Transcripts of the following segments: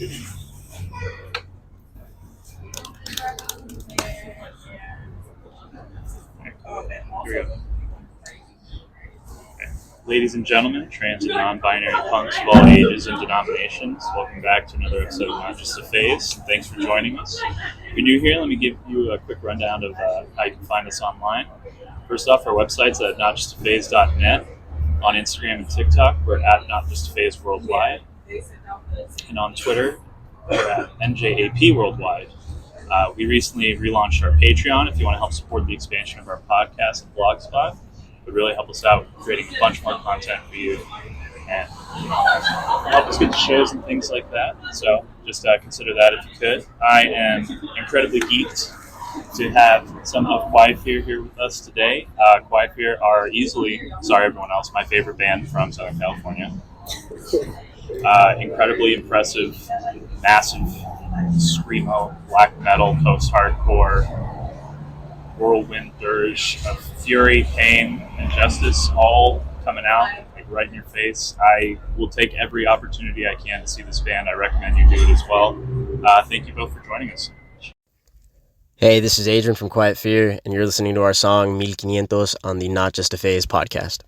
Here we go. Ladies and gentlemen, trans and non-binary punks of all ages and denominations, welcome back to another episode of Not Just a Phase. Thanks for joining us. If you're new here, let me give you a quick rundown of how you can find us online. First off, our website's at notjustaphase.net. On Instagram and TikTok, we're at notjustaphase worldwide. And on Twitter, we're at NJAP worldwide. We recently relaunched our Patreon if you want to help support the expansion of our podcast and blogspot. It would really help us out creating a bunch more content for you and help us get to shows and things like that. So just consider that if you could. I am incredibly geeked to have some of Quiet Fear here with us today. Quiet Fear are easily, sorry everyone else, my favorite band from Southern California. Incredibly impressive, massive screamo, black metal, post-hardcore, whirlwind dirge of fury, pain, and justice, all coming out like right in your face. I will take every opportunity I can to see this band. I recommend you do it as well. Thank you both for joining us. Hey, this is Adrian from Quiet Fear, and you're listening to our song 1500 on the Not Just a Phase podcast.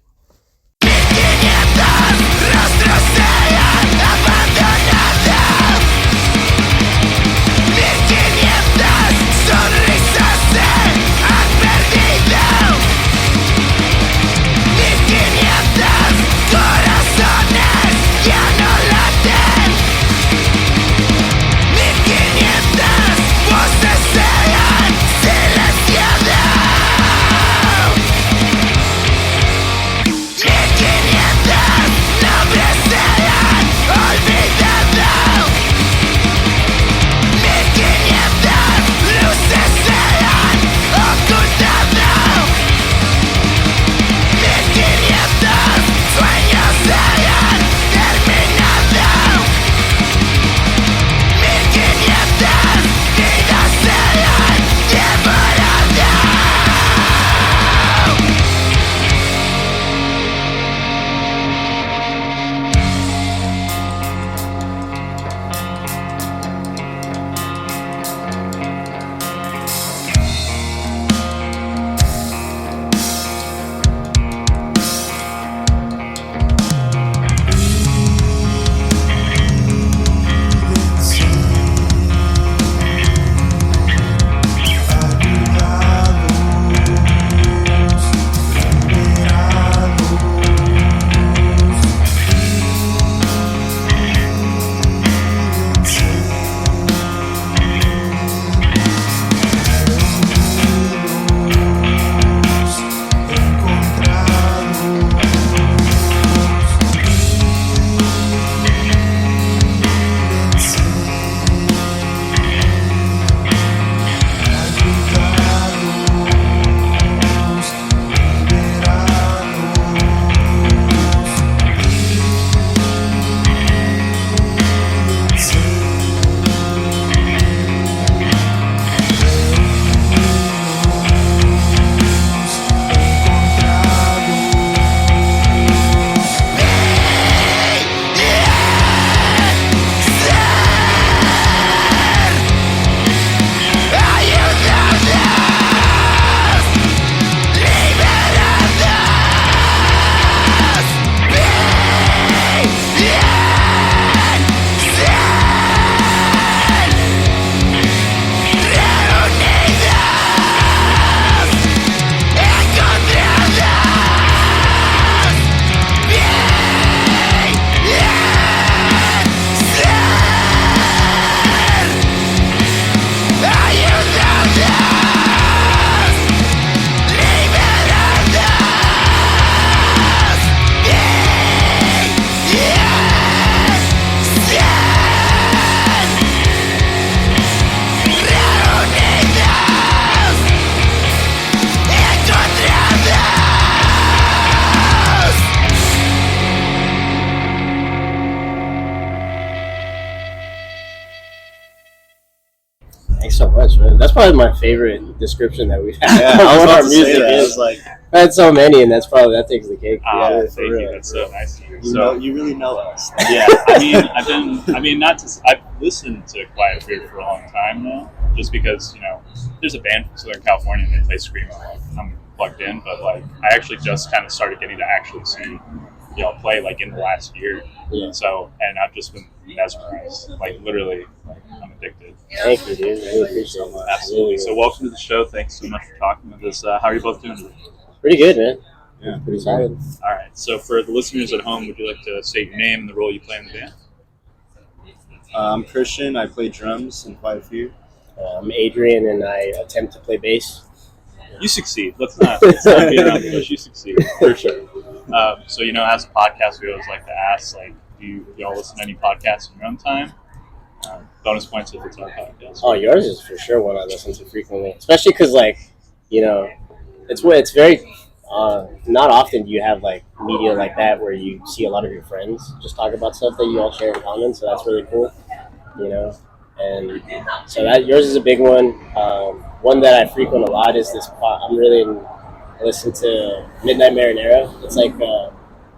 Thanks so much, man. That's probably my favorite description that we've had. Yeah, I was What about our to music say that. I is. was like, I had so many, and that takes the cake. Ah, for thank real, you. That's so nice of you. you So, know, you really know us. yeah, I've listened to Quiet Fear for a long time now, just because, there's a band from Southern California and they play Screamo. Like, I'm plugged in, but like, I actually just kind of started getting to actually see y'all play like in the last year. Yeah. So, and I've just been mesmerized, like literally, like I'm addicted. Thank you, dude. I really appreciate it. Absolutely. So, welcome to the show. Thanks so much for talking with us. How are you both doing today? Pretty good, man. Yeah. Pretty solid. All right. So, for the listeners at home, would you like to state your name and the role you play in the band? I'm Christian. I play drums in Quiet Fear. I'm Adrian, and I attempt to play bass. You succeed. Let's not be around the bush. You succeed for sure. So, as a podcast, we always like to ask, like, do y'all listen to any podcasts in your own time? Bonus points if it's our podcast. Oh, yours is for sure one I listen to frequently, especially because, like, it's very not often do you have like media like that where you see a lot of your friends just talk about stuff that you all share in common. So that's really cool, And so that yours is a big one. One that I frequent a lot is this. I listen to Midnight Marinara. It's like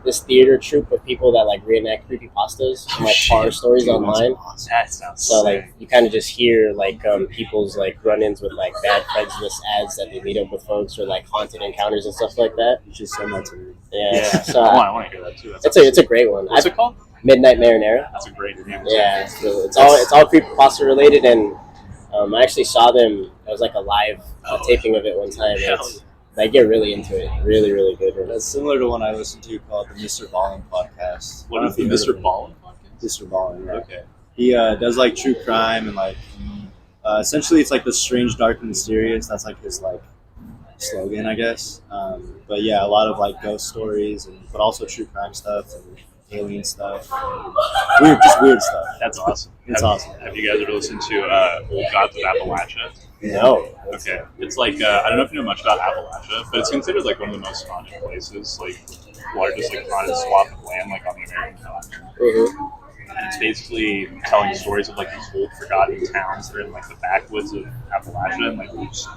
this theater troupe of people that like reenact creepypastas and like horror stories online. That sounds So sick. like you kind of just hear like people's like run-ins with like bad Craigslist ads that they meet up with folks or like haunted encounters and stuff like that. You should send that to me. Yeah. So I want to hear that too. it's a great one. What's it called? Midnight Marinara. That's a great name. Yeah, so it's all creepypasta related, and I actually saw them. It was like a live taping of it one time. Hell I get really into it. Really, really good. That's similar to one I listen to called the Mr. Ballin podcast. What is the Mr. Ballin podcast? Mr. Ballin, yeah. Okay. He does like true crime and like essentially it's like the strange, dark, and mysterious. That's like his like slogan, I guess. But yeah, a lot of like ghost stories, but also true crime stuff and alien stuff. Weird stuff. That's awesome. It's awesome. Have you guys ever listened to Old Gods of Appalachia? No. Okay. It's like, I don't know if you know much about Appalachia, but it's considered like one of the most haunted places, like largest like haunted swath of land like on the American continent. Mm-hmm. And it's basically telling stories of like these old forgotten towns that are in like the backwoods of Appalachia and like just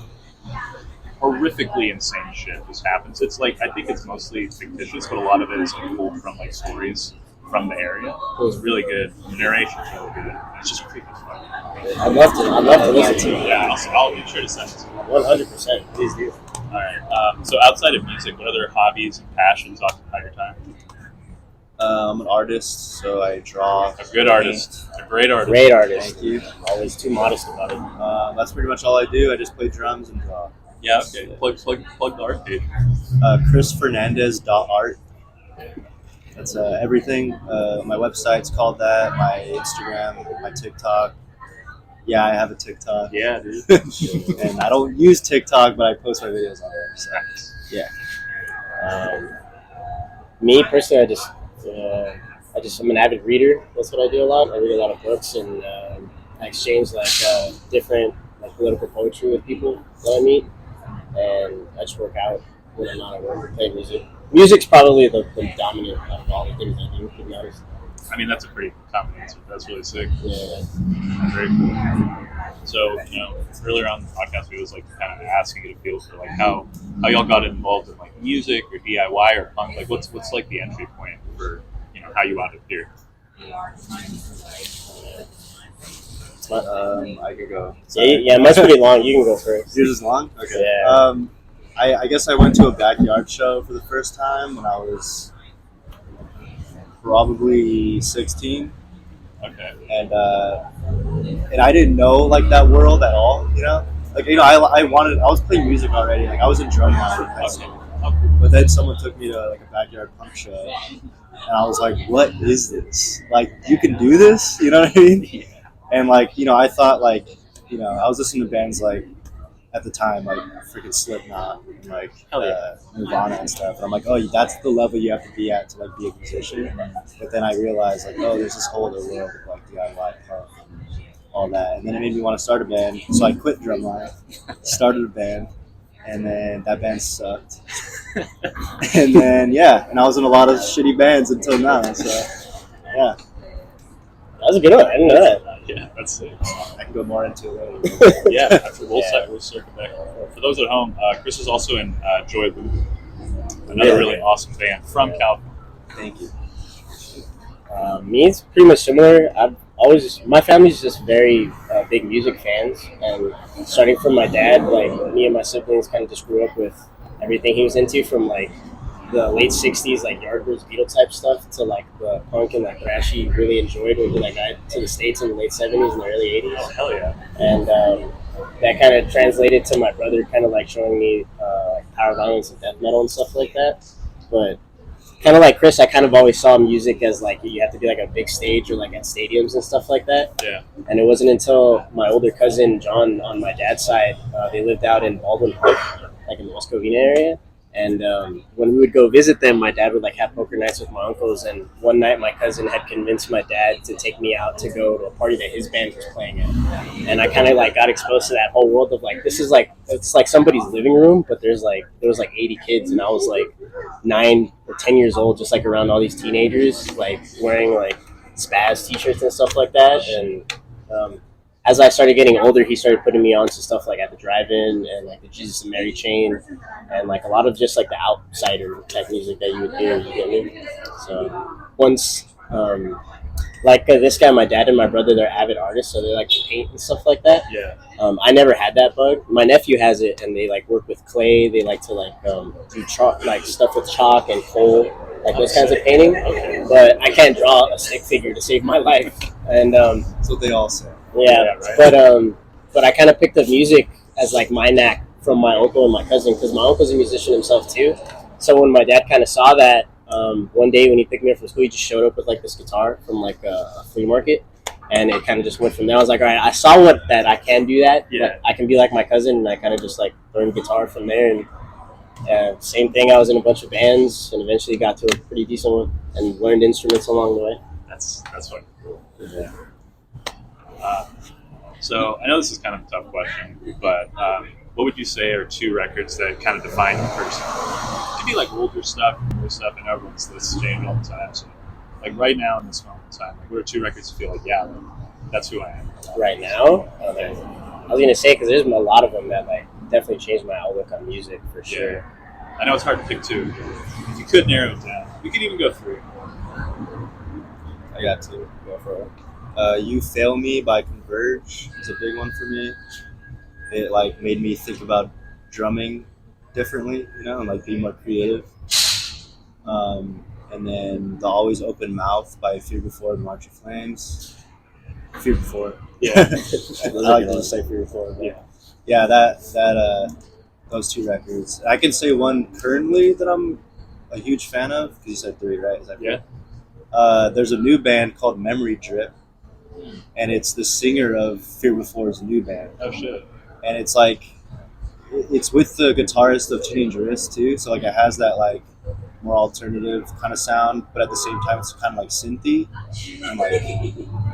horrifically insane shit just happens. It's like, I think it's mostly fictitious, but a lot of it is pulled from like stories from the area. It's really good. The narration's really good. It's just creepy as fuck. I'd love to listen to it. Yeah, I'll be sure to send it to you. 100%. Please do. All right. So outside of music, what other hobbies and passions occupy your time? I'm an artist, so I draw. A good artist. A great artist. Great artist. Thank you. Always too modest about it. That's pretty much all I do. I just play drums and draw. Yeah, okay. Plug the art page. ChrisFernandez.art. That's everything. My website's called that. My Instagram, my TikTok. Yeah, I have a TikTok. Yeah, dude. And I don't use TikTok, but I post my videos on there. So, yeah. Me personally, I'm an avid reader. That's what I do a lot. I read a lot of books, and I exchange like different like political poetry with people that I meet, and I just work out when I'm not at work. Play music. Music's probably the dominant of all the things I do, to be honest. I mean, that's a pretty common answer. That's really sick. Yeah. Very cool. So, earlier on the podcast, we was like kind of asking you to feel for like how y'all got involved in like music or DIY or punk. Like, what's like the entry point for how you wound up here? I could go. Yeah, mine's pretty long. You can go first. Yours is long? Okay. Yeah. I guess I went to a backyard show for the first time when I was probably 16. Okay. And I didn't know like that world at all, Like I was playing music already, like I was in drumline in high school. But then someone took me to like a backyard punk show, and I was like, "What is this? Like, you can do this?" You know what I mean? And like, I thought like, I was listening to bands like at the time like freaking Slipknot and like Nirvana and stuff. And I'm like, oh, that's the level you have to be at to like be a musician. But then I realized like, oh, there's this whole other world of like DIY punk and all that. And then it made me want to start a band. So I quit drumline, started a band, and then that band sucked. And then and I was in a lot of shitty bands until now. So yeah. That was a good one. I didn't know that. Yeah, That's it. I can go more into it later. Yeah, after we'll circle back. For those at home, Chris is also in Joy Luke, another really awesome band from California. Thank you. Me, it's pretty much similar. My family's just very big music fans, and starting from my dad, like me and my siblings kind of just grew up with everything he was into, from like the late '60s, like Yardbirds, Beatle type stuff, to like the punk and like thrash he really enjoyed when he like got to the States in the late '70s and the early '80s. Oh, hell yeah! And that kind of translated to my brother, kind of like showing me like power violence and death metal and stuff like that. But kind of like Chris, I kind of always saw music as like you have to be like a big stage or like at stadiums and stuff like that. Yeah. And it wasn't until my older cousin John on my dad's side, they lived out in Baldwin Park, like in the West Covina area. And when we would go visit them, my dad would like have poker nights with my uncles. And one night, my cousin had convinced my dad to take me out to go to a party that his band was playing at. And I kind of like got exposed to that whole world of like, this is like, it's like somebody's living room, but there was like 80 kids, and I was like 9 or 10 years old, just like around all these teenagers, like wearing like Spaz t-shirts and stuff like that. And as I started getting older, he started putting me on to stuff like At the Drive-In and like the Jesus and Mary Chain, and like a lot of just like the outsider type music that you would hear. You get me? So once, this guy, my dad and my brother, they're avid artists, so they like to paint and stuff like that. Yeah. I never had that bug. My nephew has it, and they like work with clay. They like to like do chalk, like stuff with chalk and coal, like those kinds of painting. But I can't draw a stick figure to save my life. And That's what they all say. yeah, right. But I kind of picked up music as like my knack from my uncle and my cousin, because my uncle's a musician himself too. So when my dad kind of saw that, one day when he picked me up from school, he just showed up with like this guitar from like a flea market, and it kind of just went from there. I was like, all right, I saw that I can do that. Yeah. I can be like my cousin, and I kind of just like learned guitar from there. And same thing, I was in a bunch of bands, and eventually got to a pretty decent one, and learned instruments along the way. That's fucking cool. Yeah. So I know this is kind of a tough question, but what would you say are 2 records that kind of define you personally? It could be like older stuff, newer stuff, and everyone's lists change all the time. So, like right now in this moment in time, like what are 2 records you feel like, yeah, like, that's who I am Right now, I was gonna say, because there's a lot of them that like definitely changed my outlook on music for sure. Yeah. I know it's hard to pick 2. If you could narrow it down, we could even go 3. I got 2. Go for it. You Fail Me by Converge is a big one for me. It like made me think about drumming differently, and like be more creative. And then The Always Open Mouth by Fear Before and March of Flames. Fear Before. Yeah. I like to say Fear Before. Yeah, that those 2 records. I can say one currently that I'm a huge fan of, because you said 3, right? Is that Yeah. There's a new band called Memory Drip, and it's the singer of Fear Before's new band. Oh shit. And it's like, it's with the guitarist of Teenage Wrist too, so like it has that like more alternative kind of sound, but at the same time it's kind of like synthy,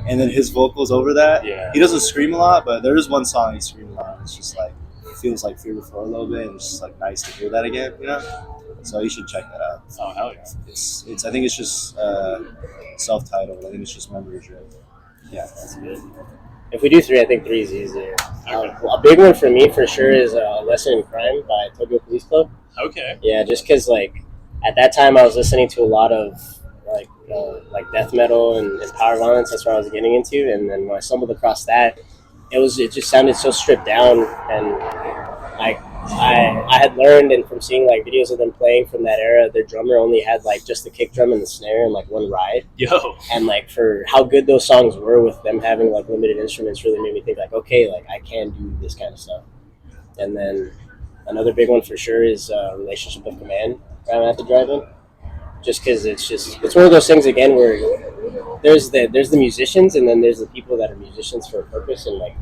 and then his vocals over that. Yeah. He doesn't scream a lot, but there is one song he screams a lot. It's just like, it feels like Fear Before a little bit, and it's just like nice to hear that again, So you should check that out. Oh hell yeah. It's I think it's just self-titled. I think it's just Memory Drip. Yeah, That's good. If we do 3, I think 3 is easier. Okay. A big one for me for sure is Lesson in Crime by Tokyo Police Club. Okay. Yeah, just because like at that time I was listening to a lot of like death metal and power violence. That's what I was getting into, and then when I stumbled across that, it just sounded so stripped down, and like I had learned, and from seeing like videos of them playing from that era, their drummer only had like just the kick drum and the snare and like one ride. Yo. And like for how good those songs were with them having like limited instruments really made me think like, okay, like I can do this kind of stuff. And then another big one for sure is Relationship of Command by At the Drive-In. Just because it's one of those things again where there's the musicians, and then there's the people that are musicians for a purpose, and like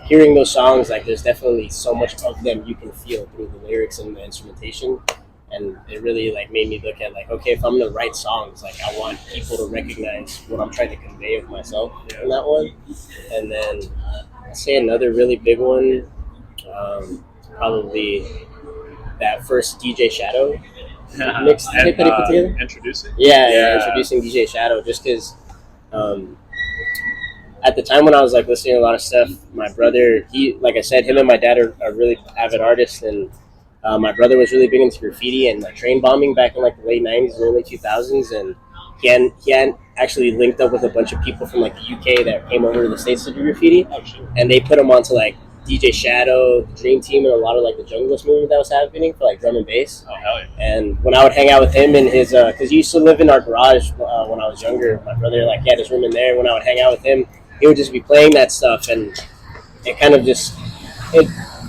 hearing those songs, like there's definitely so much of them you can feel through the lyrics and the instrumentation, and it really like made me look at like, okay, if I'm gonna write songs, like I want people to recognize what I'm trying to convey of myself in that one. And then I'd say another really big one, probably that first DJ Shadow mixtape that he put together. Introducing? Yeah, introducing DJ Shadow, just because at the time when I was like listening to a lot of stuff, my brother, he, like I said, him and my dad are really avid artists, and my brother was really big into graffiti and like train bombing back in like the late '90s and early 2000s, and he had actually linked up with a bunch of people from like the UK that came over to the States to do graffiti, and they put him onto like DJ Shadow, the Dream Team, and a lot of like the Junglist movement that was happening for like drum and bass. Oh, hell yeah. And when I would hang out with him in his, because he used to live in our garage when I was younger, my brother like he had his room in there. When I would hang out with him, he would just be playing that stuff, and it kind of just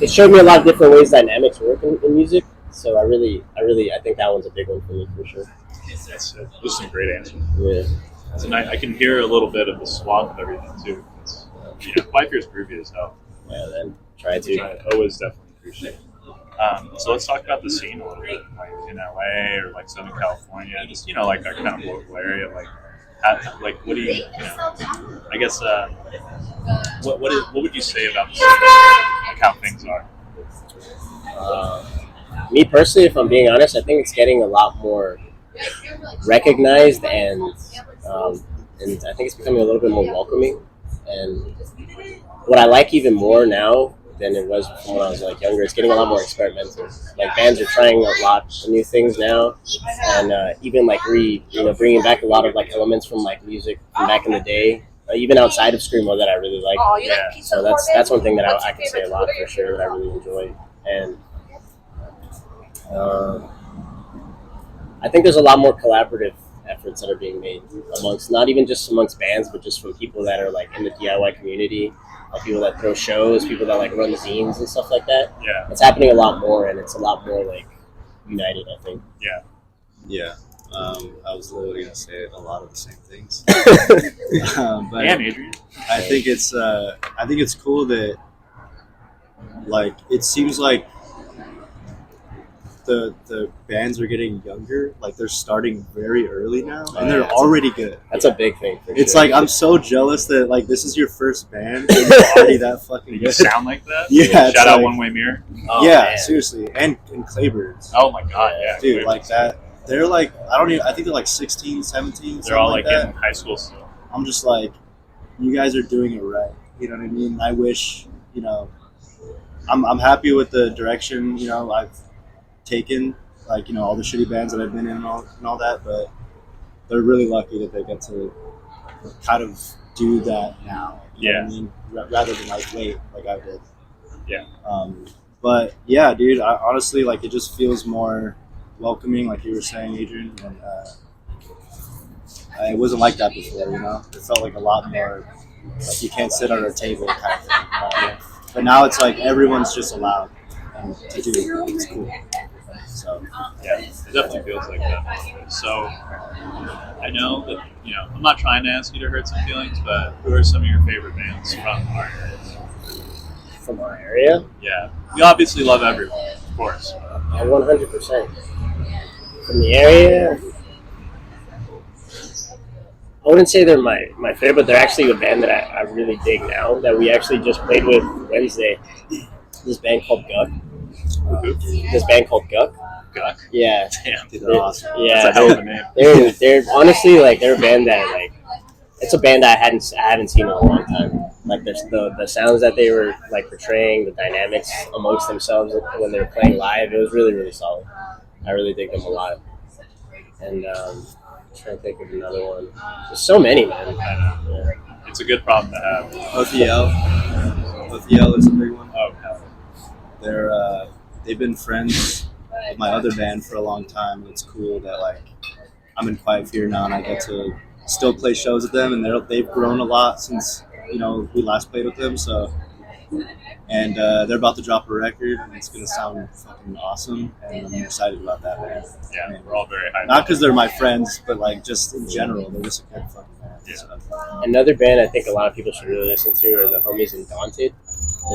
it showed me a lot of different ways dynamics work in music. So I think that one's a big one for me for sure. That's it. Those are some great answers. Yeah. And I can hear a little bit of the swamp of everything too. It's, Life here is groovy as hell. Yeah, then try Which to. I always definitely appreciate. So let's talk about the scene a little bit, like in LA or like Southern California, just like our kind of local area. Like what do you I guess what would you say about the scene, like how things are? Me personally, if I'm being honest, I think it's getting a lot more recognized, and I think it's becoming a little bit more welcoming. And what I like even more now than it was when I was like younger, it's getting a lot more experimental. Like bands are trying a lot of new things now, and even like bringing back a lot of like elements from like music from back in the day, even outside of screamo that I really like. Yeah. So that's one thing that I can say a lot for sure that I really enjoy. And I think there's a lot more collaborative efforts that are being made amongst, not even just amongst bands, but just from people that are like in the DIY community, like people that throw shows, people that like run zines and stuff like that. Yeah. It's happening a lot more, and it's a lot more like united, I think. Yeah. Yeah. I was literally going to say a lot of the same things. But And Adrian. I think it's cool that, like, it seems like the bands are getting younger. Like, they're starting very early now, and they're already good. That's a big thing. It's like, I'm so jealous that, like, this is your first band, and you're already that fucking You good. sound like that? Yeah. Shout out like, One Way Mirror. Oh, yeah, man. seriously. And Claybirds. Oh my god, yeah. Dude, like that. They're like, I think they're like 16, 17. They're all like that. in high school still. I'm just like, you guys are doing it right. You know what I mean? I wish, I'm happy with the direction, I've taken, like, all the shitty bands that I've been in and all that, but they're really lucky that they get to kind of do that now. You know what I mean? Rather than like wait, like I did. Yeah. But yeah, dude, I honestly, like, it just feels more welcoming, like you were saying, Adrian, and it wasn't like that before, It felt like a lot more like you can't sit at a table kind of thing. But now it's like everyone's just allowed to do it. It's cool. So yeah, it definitely feels like that. So I know that I'm not trying to ask you to hurt some feelings, but who are some of your favorite bands from our area? From our area? Yeah, we obviously love everyone, of course. 100%. From the area, I wouldn't say they're my favorite, but they're actually a band that I really dig now, that we actually just played with Wednesday. This band called Guck. Guck? Yeah. Damn, they're awesome. Yeah, that's a hell of a name. they're honestly like they're a band that like it's a band that I haven't seen in a long time. Like there's the sounds that they were like portraying, the dynamics amongst themselves when they were playing live, it was really, really solid. I really dig them a lot. And I'm trying to think of another one. There's so many, man. I know. Yeah. It's a good problem to have. OTL is a big one. Oh, hell. They've been friends with my other band for a long time. It's cool that, like, I'm in Quiet Fear now, and I get to still play shows with them, and they've grown a lot since we last played with them. So, and they're about to drop a record, and it's gonna sound fucking awesome, and I'm excited about that, man. Yeah, we're all very hyped. Not because they're my friends, but like just in general, they're just a good fucking band. Yeah. So. Another band I think a lot of people should really listen to are the homies in Daunted.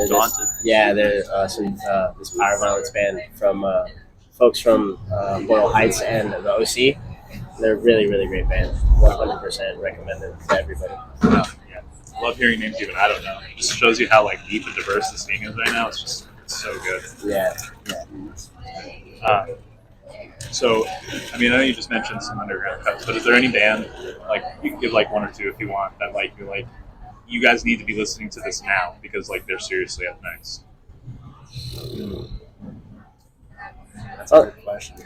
Daunted? Yeah, they're this power violence band from folks from Boyle Heights and the OC. They're a really, really great band. 100% recommended to everybody. Yeah. Love hearing names even I don't know. It just shows you how like deep and diverse the scene is right now. It's so good. Yeah. So, I mean, I know you just mentioned some underground cuts, but is there any band, like, you can give like one or two if you want, that like you're like, you guys need to be listening to this now because like they're seriously up next? That's a good question.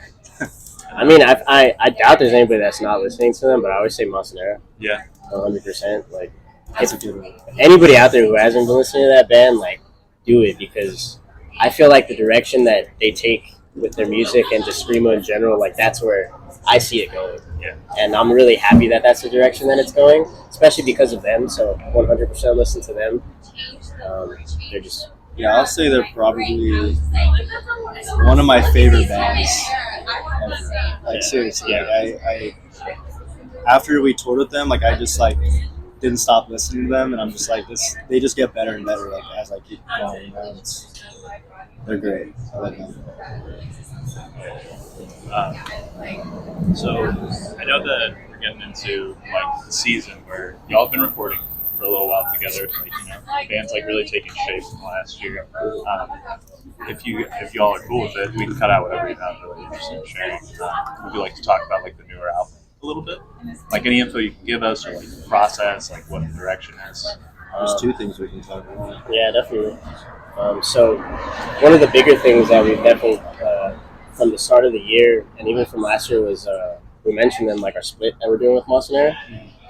I mean, I doubt there's anybody that's not listening to them, but I always say Masanera. Yeah. 100%. Like, That's a good one. anybody out there who hasn't been listening to that band, like, do it, because I feel like the direction that they take with their music and just Screamo in general, like, that's where I see it going. Yeah. And I'm really happy that that's the direction that it's going, especially because of them. So 100% listen to them. They're just... Yeah, I'll say they're probably one of my favorite bands ever. Like, seriously. Yeah. Like, I after we toured with them, like, I just, like, didn't stop listening to them, and I'm just like, they just get better and better, like, as I keep going. You know? They're great. I like them. So I know that we're getting into like the season where y'all have been recording for a little while together. Like, you know, the band's like really taking shape in the last year. If y'all are cool with it, we can cut out whatever you're not really interested in sharing. Would you like to talk about like the newer album a little bit? Like any info you can give us, or like the process, like what the direction is. There's two things we can talk about. Yeah, definitely. So one of the bigger things that we've definitely, from the start of the year and even from last year, was we mentioned them, like our split that we're doing with Masanera,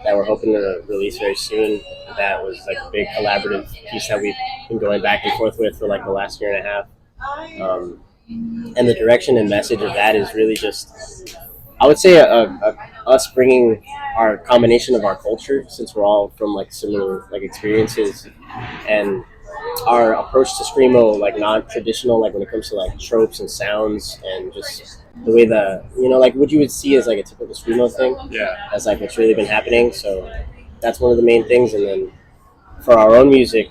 that we're hoping to release very soon. That was like a big collaborative piece that we've been going back and forth with for like the last year and a half. And the direction and message of that is really just, I would say, us bringing our combination of our culture, since we're all from like similar like experiences, and our approach to Screamo, like non-traditional, like when it comes to like tropes and sounds and just the way like what you would see as like a typical Screamo thing. Yeah. That's like what's really been happening. So that's one of the main things. And then for our own music,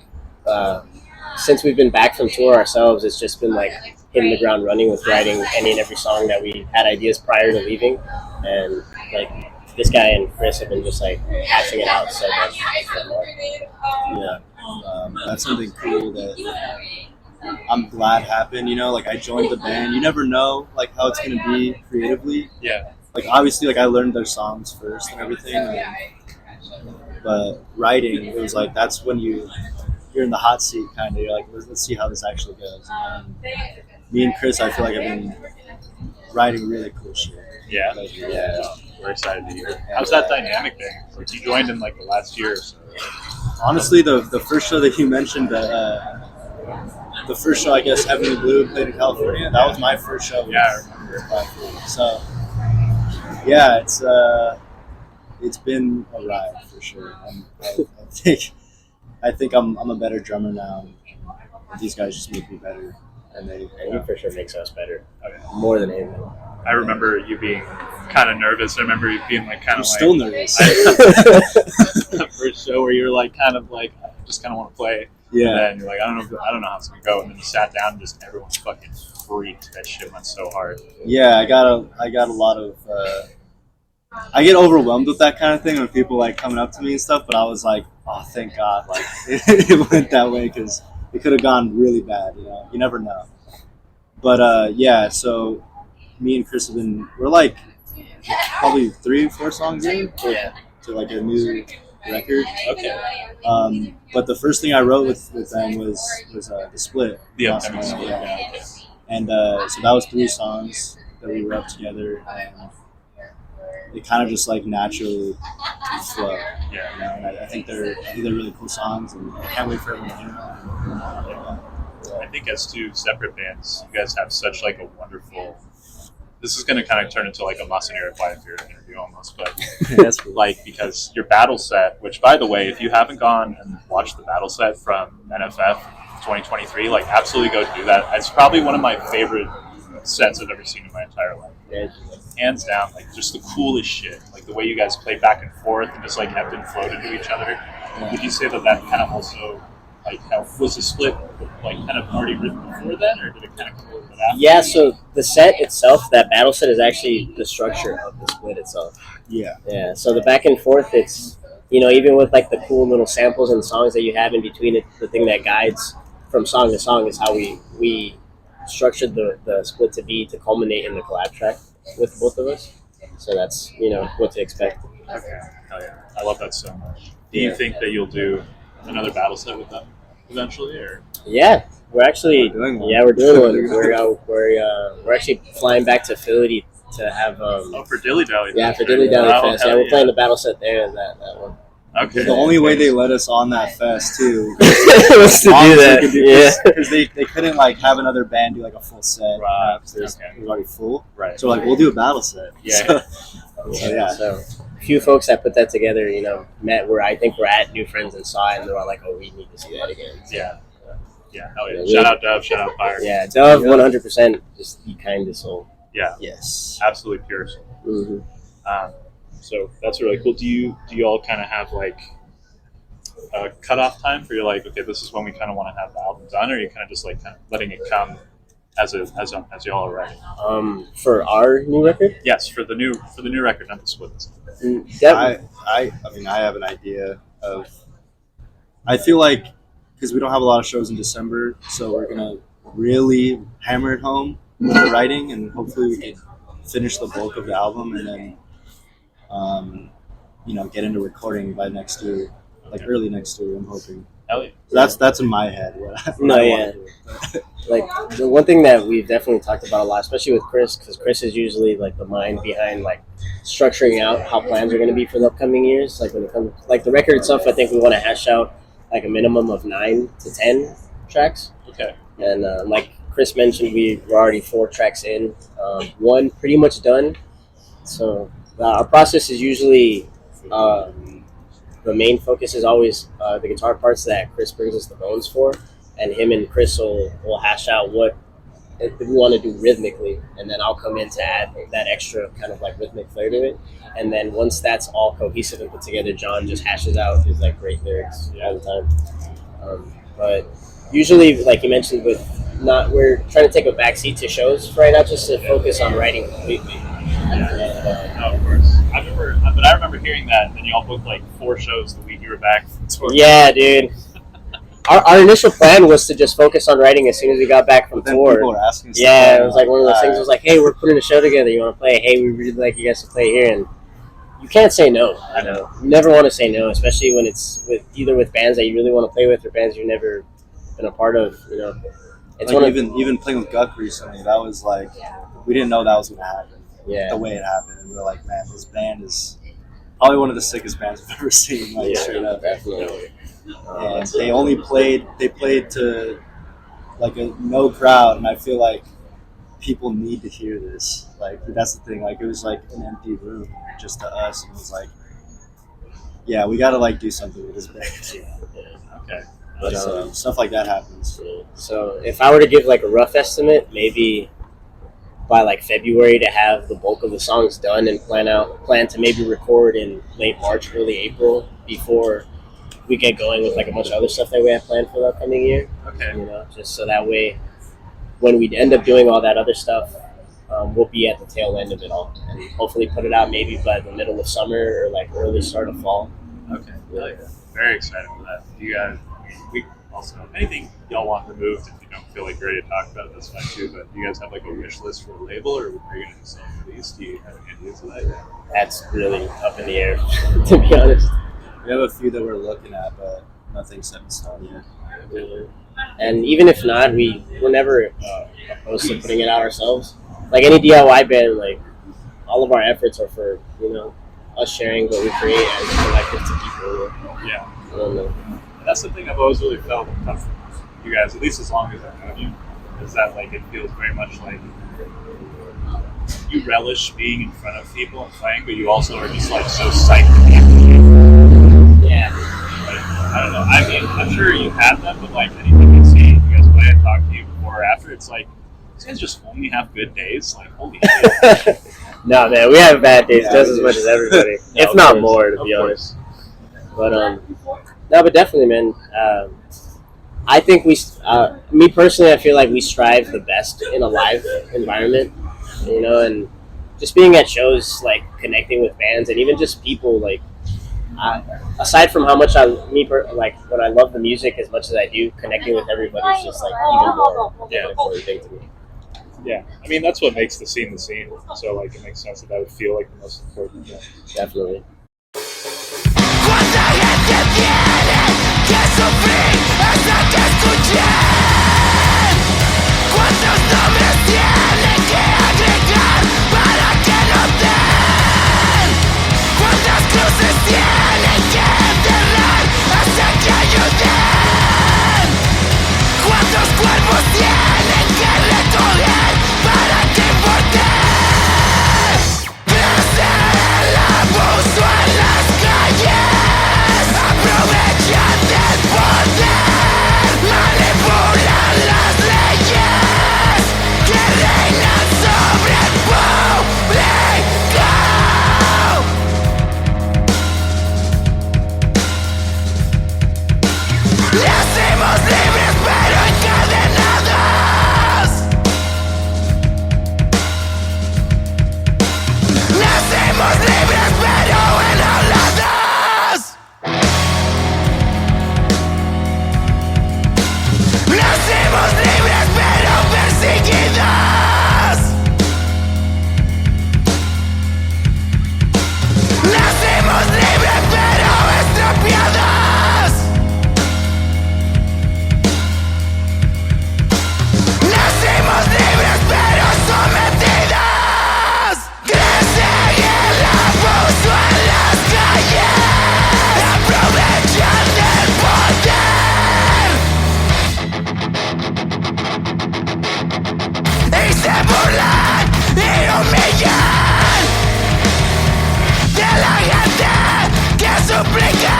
since we've been back from tour ourselves, it's just been like hitting the ground running with writing any and every song that we had ideas prior to leaving. And like this guy and Chris have been just like hashing it out so much. Yeah. That's something cool that I'm glad happened. You know, like I joined the band. You never know like how it's gonna be creatively. Yeah. Like obviously, like I learned their songs first and everything, but writing, it was like that's when you're in the hot seat, kind of. You're like, let's see how this actually goes. And me and Chris, I feel like I've been writing really cool shit. Yeah. Like, Yeah. We're excited to hear it. How's that dynamic been? Like you joined in like the last year or so. Honestly, the first show that you mentioned, the first show, I guess, Heavenly Blue played in California. That was my first show. Yeah, I remember. So, yeah, it's been a ride for sure. I think I'm a better drummer now. And these guys just make me better, and he for sure makes us better. Okay. More than anything. I remember you being kind of nervous. I remember you being like kind I'm of like still nervous. the first show where you were like kind of like I just kind of want to play. Yeah. And then you're like I don't know how it's gonna go. And then you sat down and just everyone fucking freaked. That shit went so hard. Yeah, I got a lot of. I get overwhelmed with that kind of thing when people like coming up to me and stuff. But I was like, oh, thank God, like it went that way because it could have gone really bad. You know, you never know. But yeah, so me and Chris we're like probably 3 or 4 songs in to like a new record. Okay. But the first thing I wrote with them was the split. The Awesome. upcoming split. Yeah. Yeah. Okay. And so that was 3 songs that we wrote together, and it kind of just like naturally flow. Yeah. You know, and I think they're really cool songs, and I can't wait for everyone to hear them. I think as 2 separate bands, you guys have such like a wonderful. This is going to kind of turn into like a Masanera Quiet Fear interview almost, but That's cool. like because your battle set, which by the way, if you haven't gone and watched the battle set from NFF 2023, like absolutely go do that. It's probably one of my favorite sets I've ever seen in my entire life. Yeah. Hands down, like just the coolest shit. Like the way you guys play back and forth and just like ebbed and flowed into each other. Yeah. Would you say that kind of also like was the split like kind of already written before then, or did it kind of come a little bit after? Yeah, so the set itself, that battle set, is actually the structure of the split itself. Yeah. Yeah, so the back and forth, it's, you know, even with like the cool little samples and songs that you have in between it, the thing that guides from song to song is how we structured the split to culminate in the collab track with both of us. So that's, you know, what to expect. Okay. Hell yeah. I love that so much. Do you think that you'll do another battle set with them eventually, or? Yeah, we're actually We're doing one. we're doing one. We're actually flying back to Philly to have For Dilly Dally. for Dilly Dally Oh, Fest. hell Yeah, we're yeah. playing the battle set there. That one. Okay. The only way they let us on that fest too was to do that. Yeah. because they couldn't like have another band do like a full set. Right. Because Okay. it was already full. Right. So like we'll do a battle set. Yeah. Yeah. So a few folks that put that together, met where I think we're at New Friends and saw it, and they're all like, "Oh, we need to see that again." Yeah. Yeah. Hell yeah. Yeah, Shout out Dove. Shout out Fire. Yeah, Dove, 100%. Just the kindest soul. Yeah. Yes. Absolutely pure soul. Mm-hmm. So that's really cool. Do you all kind of have like a cutoff time for you're like, okay, this is when we kind of want to have the album done, or are you kind of just like kind of letting it come as y'all are writing? For our new record, Yes, for the new record, not the splits. I mean, I have an idea of. I feel like because we don't have a lot of shows in December, so we're gonna really hammer it home with the writing, and hopefully we can finish the bulk of the album, and then, get into recording by next year, like early next year. I'm hoping. Hell yeah. So that's in my head. What I wanna do. like the one thing that we've definitely talked about a lot, especially with Chris, because Chris is usually like the mind behind like structuring out how plans are going to be for the upcoming years. Like when it comes, like the record itself, I think we want to hash out like a minimum of 9 to 10 tracks. Okay. And like Chris mentioned, we're already 4 tracks in, 1 pretty much done. So our process is usually the main focus is always the guitar parts that Chris brings us the bones for, and him and Chris will hash out what we want to do rhythmically, and then I'll come in to add that extra kind of like rhythmic flair to it. And then once that's all cohesive and put together, John just hashes out his like great lyrics all the time. But usually, like you mentioned, we're trying to take a backseat to shows right now, just to focus on writing completely. No, of course. I remember hearing that, and then y'all booked like 4 shows the week you were back from tour. Yeah, dude. Our initial plan was to just focus on writing as soon as we got back from But then tour. people were asking. Yeah, it was like one of those things. It was like, hey, we're putting a show together. You want to play? Hey, we really like you guys to play here, and you can't say no. I know. You never want to say no, especially when it's with bands that you really want to play with or bands you've never been a part of. It's Like even playing with Guck recently, that was like we didn't know that was going to happen. Yeah. The way it happened, and we were like, man, this band is probably one of the sickest bands I've ever seen. Like straight up. Definitely. And they played to like a no crowd, and I feel like people need to hear this. Like that's the thing. Like it was like an empty room just to us, and it was like, yeah, we got to like do something with this band. Okay. But So stuff like that happens. So if I were to give like a rough estimate, maybe by like February to have the bulk of the songs done and plan to maybe record in late March, early April before we get going with like a bunch of other stuff that we have planned for the upcoming year. Okay. Just so that way when we end up doing all that other stuff, we'll be at the tail end of it all and hopefully put it out maybe by the middle of summer or like early start of fall. Okay. Yeah. Very excited for that. You guys, we also, anything y'all want removed, if you don't feel like you're ready to talk about it, that's fine too. But do you guys have like a wish list for a label, or are you going to do something release? Do you have any ideas of that yet? That's really up in the air, to be honest. We have a few that we're looking at, but nothing's set in stone yet. And even if not, we're never opposed to putting it out ourselves. Like any DIY band, like all of our efforts are for us sharing what we create as a collective to people. Yeah. I don't know. That's the thing I've always really felt from you guys, at least as long as I've known you, is that like it feels very much like you relish being in front of people and playing, but you also are just like so psyched to be able to. Yeah. But I don't know. I mean, I'm sure you've had them, but like anything you see, you guys play and talk to you before or after, it's like these guys just only have good days. Like holy shit. No, man, we have bad days just as much as everybody, No, if of not course. more, to be honest. But no, but definitely, man. I think me personally, I feel like we strive the best in a live environment, and just being at shows, like connecting with bands and even just people, like aside from how much when I love the music as much as I do, connecting with everybody is just like even more important thing to me. Yeah, I mean that's what makes the scene. So like it makes sense that would feel like the most important thing. Definitely. Cuando ya te vienen, que Nacimos libres pero perseguidos. Nacimos libres pero estropeados. Nacimos libres pero sometidos. Crecen el abuso en las calles, aprovechan del poder y se burlan y humillan de la gente que suplica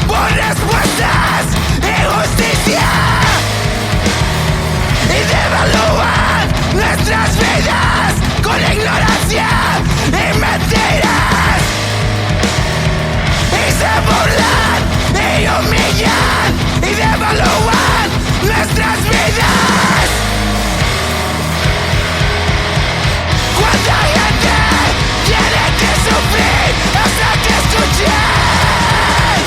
por respuestas y justicia y devalúan nuestras vidas con ignorancia y mentiras y se burlan y humillan y devalúan nuestras vidas. ¿Cuánta gente tiene que sufrir hasta que escuchen?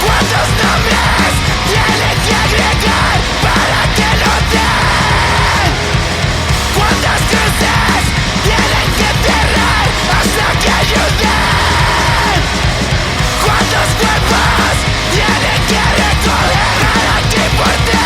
¿Cuántos nombres tienen que agregar para que lo den? ¿Cuántas cruces tienen que enterrar hasta que ayuden? ¿Cuántos cuerpos tienen que recoger para que importe?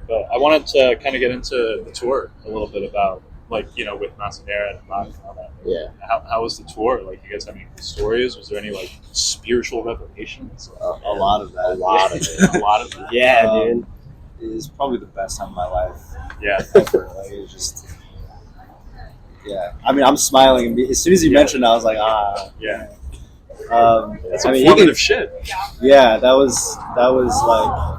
But I wanted to kind of get into the tour a little bit about, like, you know, with Masanera and Bach and all that. Yeah. How was the tour? Like, you guys have any stories? Was there any, like, spiritual revelations? A lot of that. A lot of it. A lot of it. Yeah, Um, dude. It was probably the best time of my life Yeah. ever. Like, it was just, yeah. I mean, I'm smiling. As soon as you mentioned it, I was like, ah. Yeah. That's I mean, informative shit. yeah, that was like,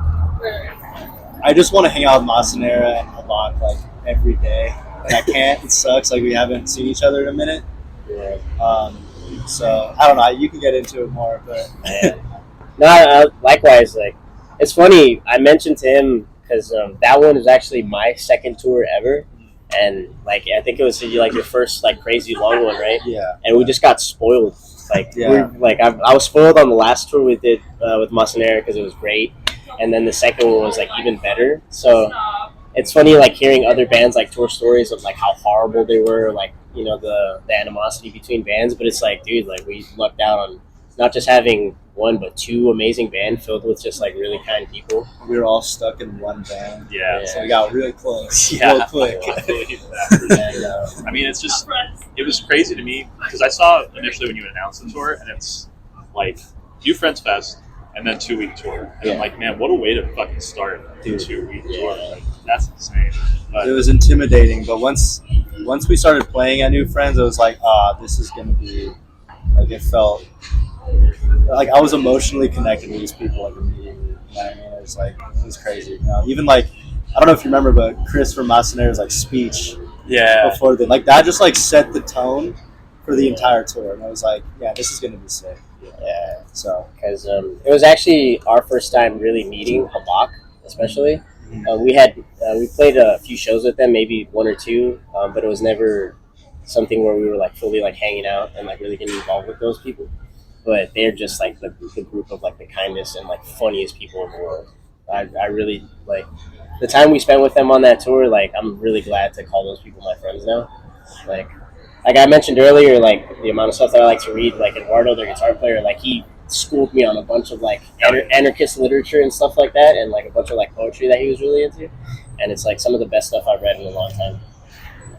I just want to hang out with Masanera and Habak like every day. And I can't. It sucks. Like we haven't seen each other in a minute. Yeah. So I don't know. You can get into it more, but No, likewise. Like, it's funny. I mentioned to him because that one was actually my second tour ever, and like I think it was like your first like crazy long one, right? yeah. And we just got spoiled. Like, Yeah. I was spoiled on the last tour we did with Masanera because it was great, and then the second one was like even better. So it's funny like hearing other bands like tour stories of like how horrible they were, like, you know, the animosity between bands. But it's like, dude, like we lucked out on not just having one but two amazing bands filled with just like really kind people. We were all stuck in one band. Yeah. So we got really close. Yeah. Real quick. I believe that. And, I mean, it's just, it was crazy to me because I saw initially when you announced the tour, and it's like New Friends Fest and then 2-week tour. And I'm like, man, what a way to fucking start a 2-week tour. Like, that's insane. But it was intimidating, but once we started playing at New Friends, it was like, this is gonna be like, it felt like I was emotionally connected with these people like immediately. You know what I mean? It was crazy. You know, even like, I don't know if you remember, but Chris from Masanera's like speech yeah. before the like that just like set the tone for the entire tour, and I was like, yeah, this is gonna be sick. Yeah, So because it was actually our first time really meeting Habak, especially. We played a few shows with them, maybe one or two, but it was never something where we were like fully like hanging out and like really getting involved with those people. But they're just like the group of like the kindest and like funniest people in the world. I really like the time we spent with them on that tour. Like, I'm really glad to call those people my friends now. Like I mentioned earlier, like the amount of stuff that I like to read. Like Eduardo, their guitar player, like he schooled me on a bunch of like anarchist literature and stuff like that, and like a bunch of like poetry that he was really into. And it's like some of the best stuff I've read in a long time.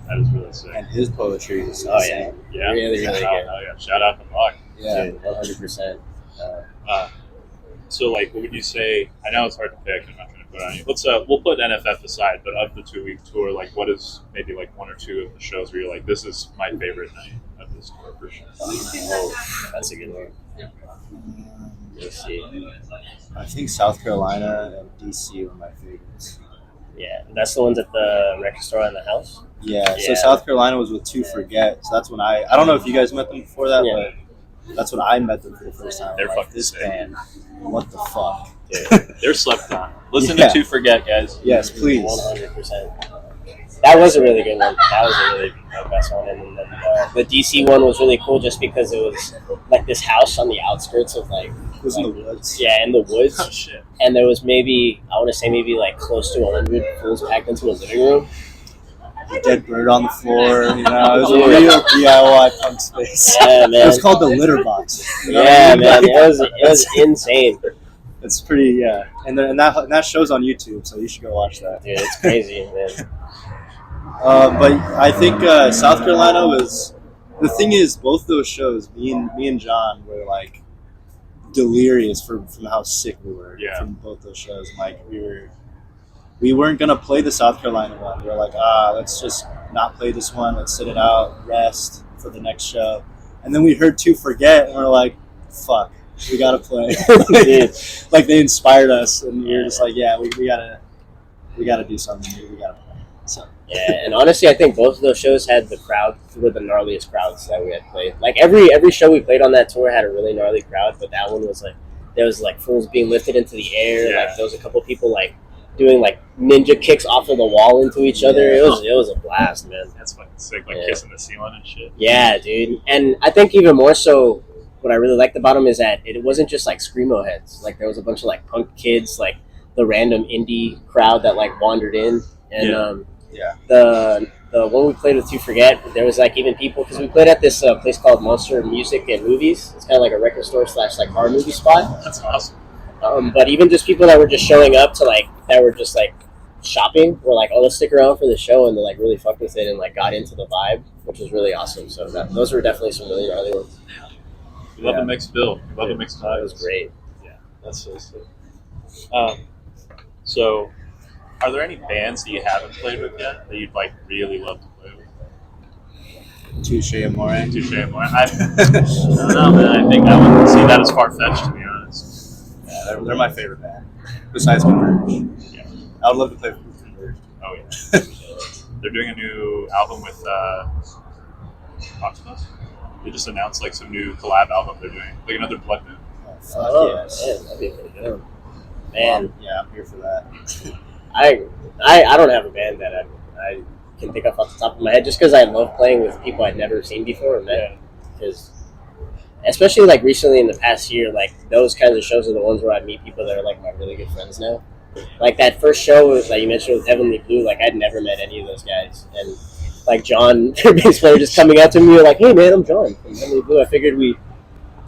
That is really sick. and his poetry is Oh yeah, insane. Yeah. really good. Yeah. Shout out to Buck. Yeah. Dude, 100%. So, like, what would you say? I know it's hard to pick. I'm not trying to put on you. Let's we'll put NFF aside, but of the 2-week tour, like, what is maybe like one or two of the shows where you're like, this is my favorite night of this tour for sure? Oh, that's a good one. Let's see. I think South Carolina and DC were my favorites. Yeah, that's the ones at the record store in the house. Yeah, so Yeah. South Carolina was with Two Forget, so that's when I don't know if you guys met them before that, Yeah. but that's when I met them for the first time. They're Like, fucking this sick. band. What the fuck? Dude, they're slept on. Listen Yeah. to Forget, guys. Yes, please. 100%. That was a really good one. That was a really the best one. And then the DC one was really cool just because it was like this house on the outskirts of like. It was in the woods. Yeah, in the woods. Oh shit! And there was maybe, I want to say maybe like close to 100 fools packed into a living room. A dead bird on the floor, you know. It was a real DIY punk space. Yeah, man. It was called the litter box. You know? Yeah, man. It was insane. It's pretty, yeah. And that show's on YouTube, so you should go watch that. Dude, it's crazy, man. But I think South Carolina was, the thing is, both those shows, me and John were like delirious from how sick we were from both those shows. Like we weren't gonna play the South Carolina one. We were like, let's just not play this one. Let's sit it out, rest for the next show. And then we heard "To Forget" and we're like, fuck, we gotta play. Like they inspired us, and we were just like, yeah, we gotta do something. We gotta play. So. Yeah, and honestly, I think both of those shows had the crowd were the gnarliest crowds that we had played. Like every show we played on that tour had a really gnarly crowd, but that one was like there was like fools being lifted into the air. Yeah. Like there was a couple people like doing like ninja kicks off of the wall into each other. It was a blast, man. That's fucking sick, like kissing the ceiling and shit. Yeah, dude. And I think even more so, what I really liked about them is that it wasn't just like screamo heads. Like there was a bunch of like punk kids, like the random indie crowd that like wandered in, and the one we played with To Forget, there was like even people, because we played at this place called Monster Music and Movies. It's kind of like a record store / like horror movie spot. That's awesome. But even just people that were just showing up to like that were just like shopping were like, oh, let's stick around for the show, and they like really fucked with it and like got into the vibe, which was really awesome. So those were definitely some really gnarly ones. We love a mixed bill. We love a mixed vibe. That was great. Yeah, that's so sick. So, are there any bands that you haven't played with yet that you'd like really love to play with? Touche Amore. Touche Amore. I don't know, man. I think I wouldn't see that as far fetched, to be honest. Yeah, they're my favorite band. Besides Converge. Yeah. I would love to play with Converge. Oh yeah. They're doing a new album with Octopus. They just announced like some new collab album they're doing, like another Blood Moon. Oh, fuck yes. Man, that'd be pretty good. Man, yeah, I'm here for that. I don't have a band that I can think of off the top of my head, just because I love playing with people I'd never seen before or met. Because, especially like recently in the past year, like those kinds of shows are the ones where I meet people that are like my really good friends now. Like that first show that you mentioned with Heavenly Blue, like I'd never met any of those guys, and like John, their bass player, just coming out to me like, "Hey man, I'm John from Heavenly Blue." I figured he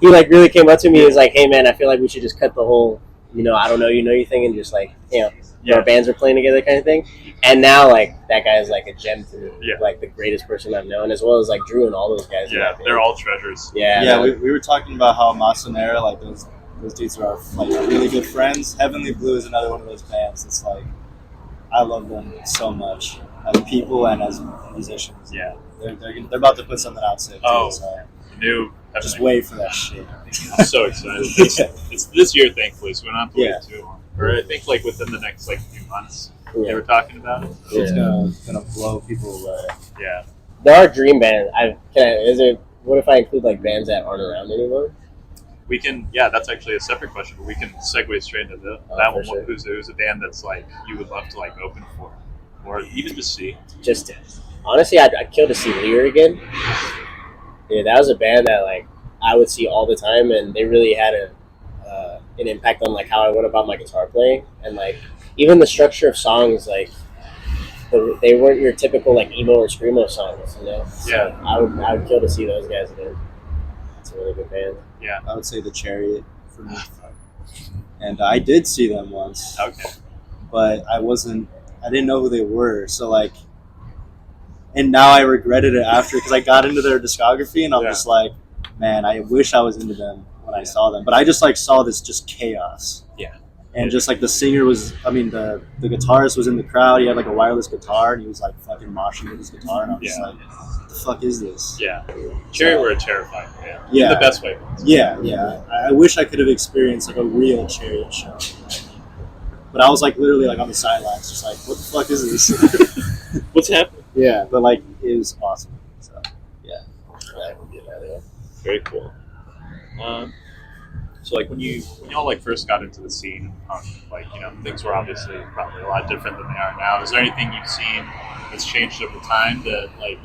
like really came up to me and was like, "Hey man, I feel like we should just cut the whole, I don't know you thing and just like, our bands are playing together kind of thing." And now like that guy is like a gem to me, like the greatest person I've known, as well as like Drew and all those guys. Yeah, they're all treasures. Yeah. We were talking about how Masonera, like those dudes are like really good friends. Heavenly Blue is another one of those bands. It's like I love them so much as people and as musicians. Yeah, they're about to put something out soon. Oh, so new. Just wait for that shit. I'm so excited. It's this year, thankfully, so we don't have to wait too long. Or I think like within the next like few months, they were talking about it. It's gonna blow people away. Yeah. There are dream bands. What if I include like bands that aren't around anymore? We can, that's actually a separate question, but we can segue straight into that one. Sure. Who's a band that's like you would love to like open for, or even just see? Honestly, I'd kill to see Lear again. Yeah, that was a band that like I would see all the time, and they really had an impact on like how I went about my guitar playing, and like even the structure of songs, like they weren't your typical like emo or screamo songs, So I would kill to see those guys again. It's a really good band. Yeah, I would say the Chariot for me, and I did see them once. Okay, but I didn't know who they were, so like. And now I regretted it after, because I got into their discography and I'm just like, man, I wish I was into them when I saw them. But I just like saw this just chaos. Yeah. And just like the singer the guitarist was in the crowd. He had like a wireless guitar and he was like fucking moshing with his guitar. And I was just like, what the fuck is this? Yeah. Chariot were a terrifying band. Yeah. In the best way. Yeah. I wish I could have experienced like a real Chariot show. But I was like literally like on the sidelines, just like, what the fuck is this? What's happening? Yeah, but like it was awesome. So very cool. So like when y'all like first got into the scene, like things were obviously probably a lot different than they are now. Is there anything you've seen that's changed over time that like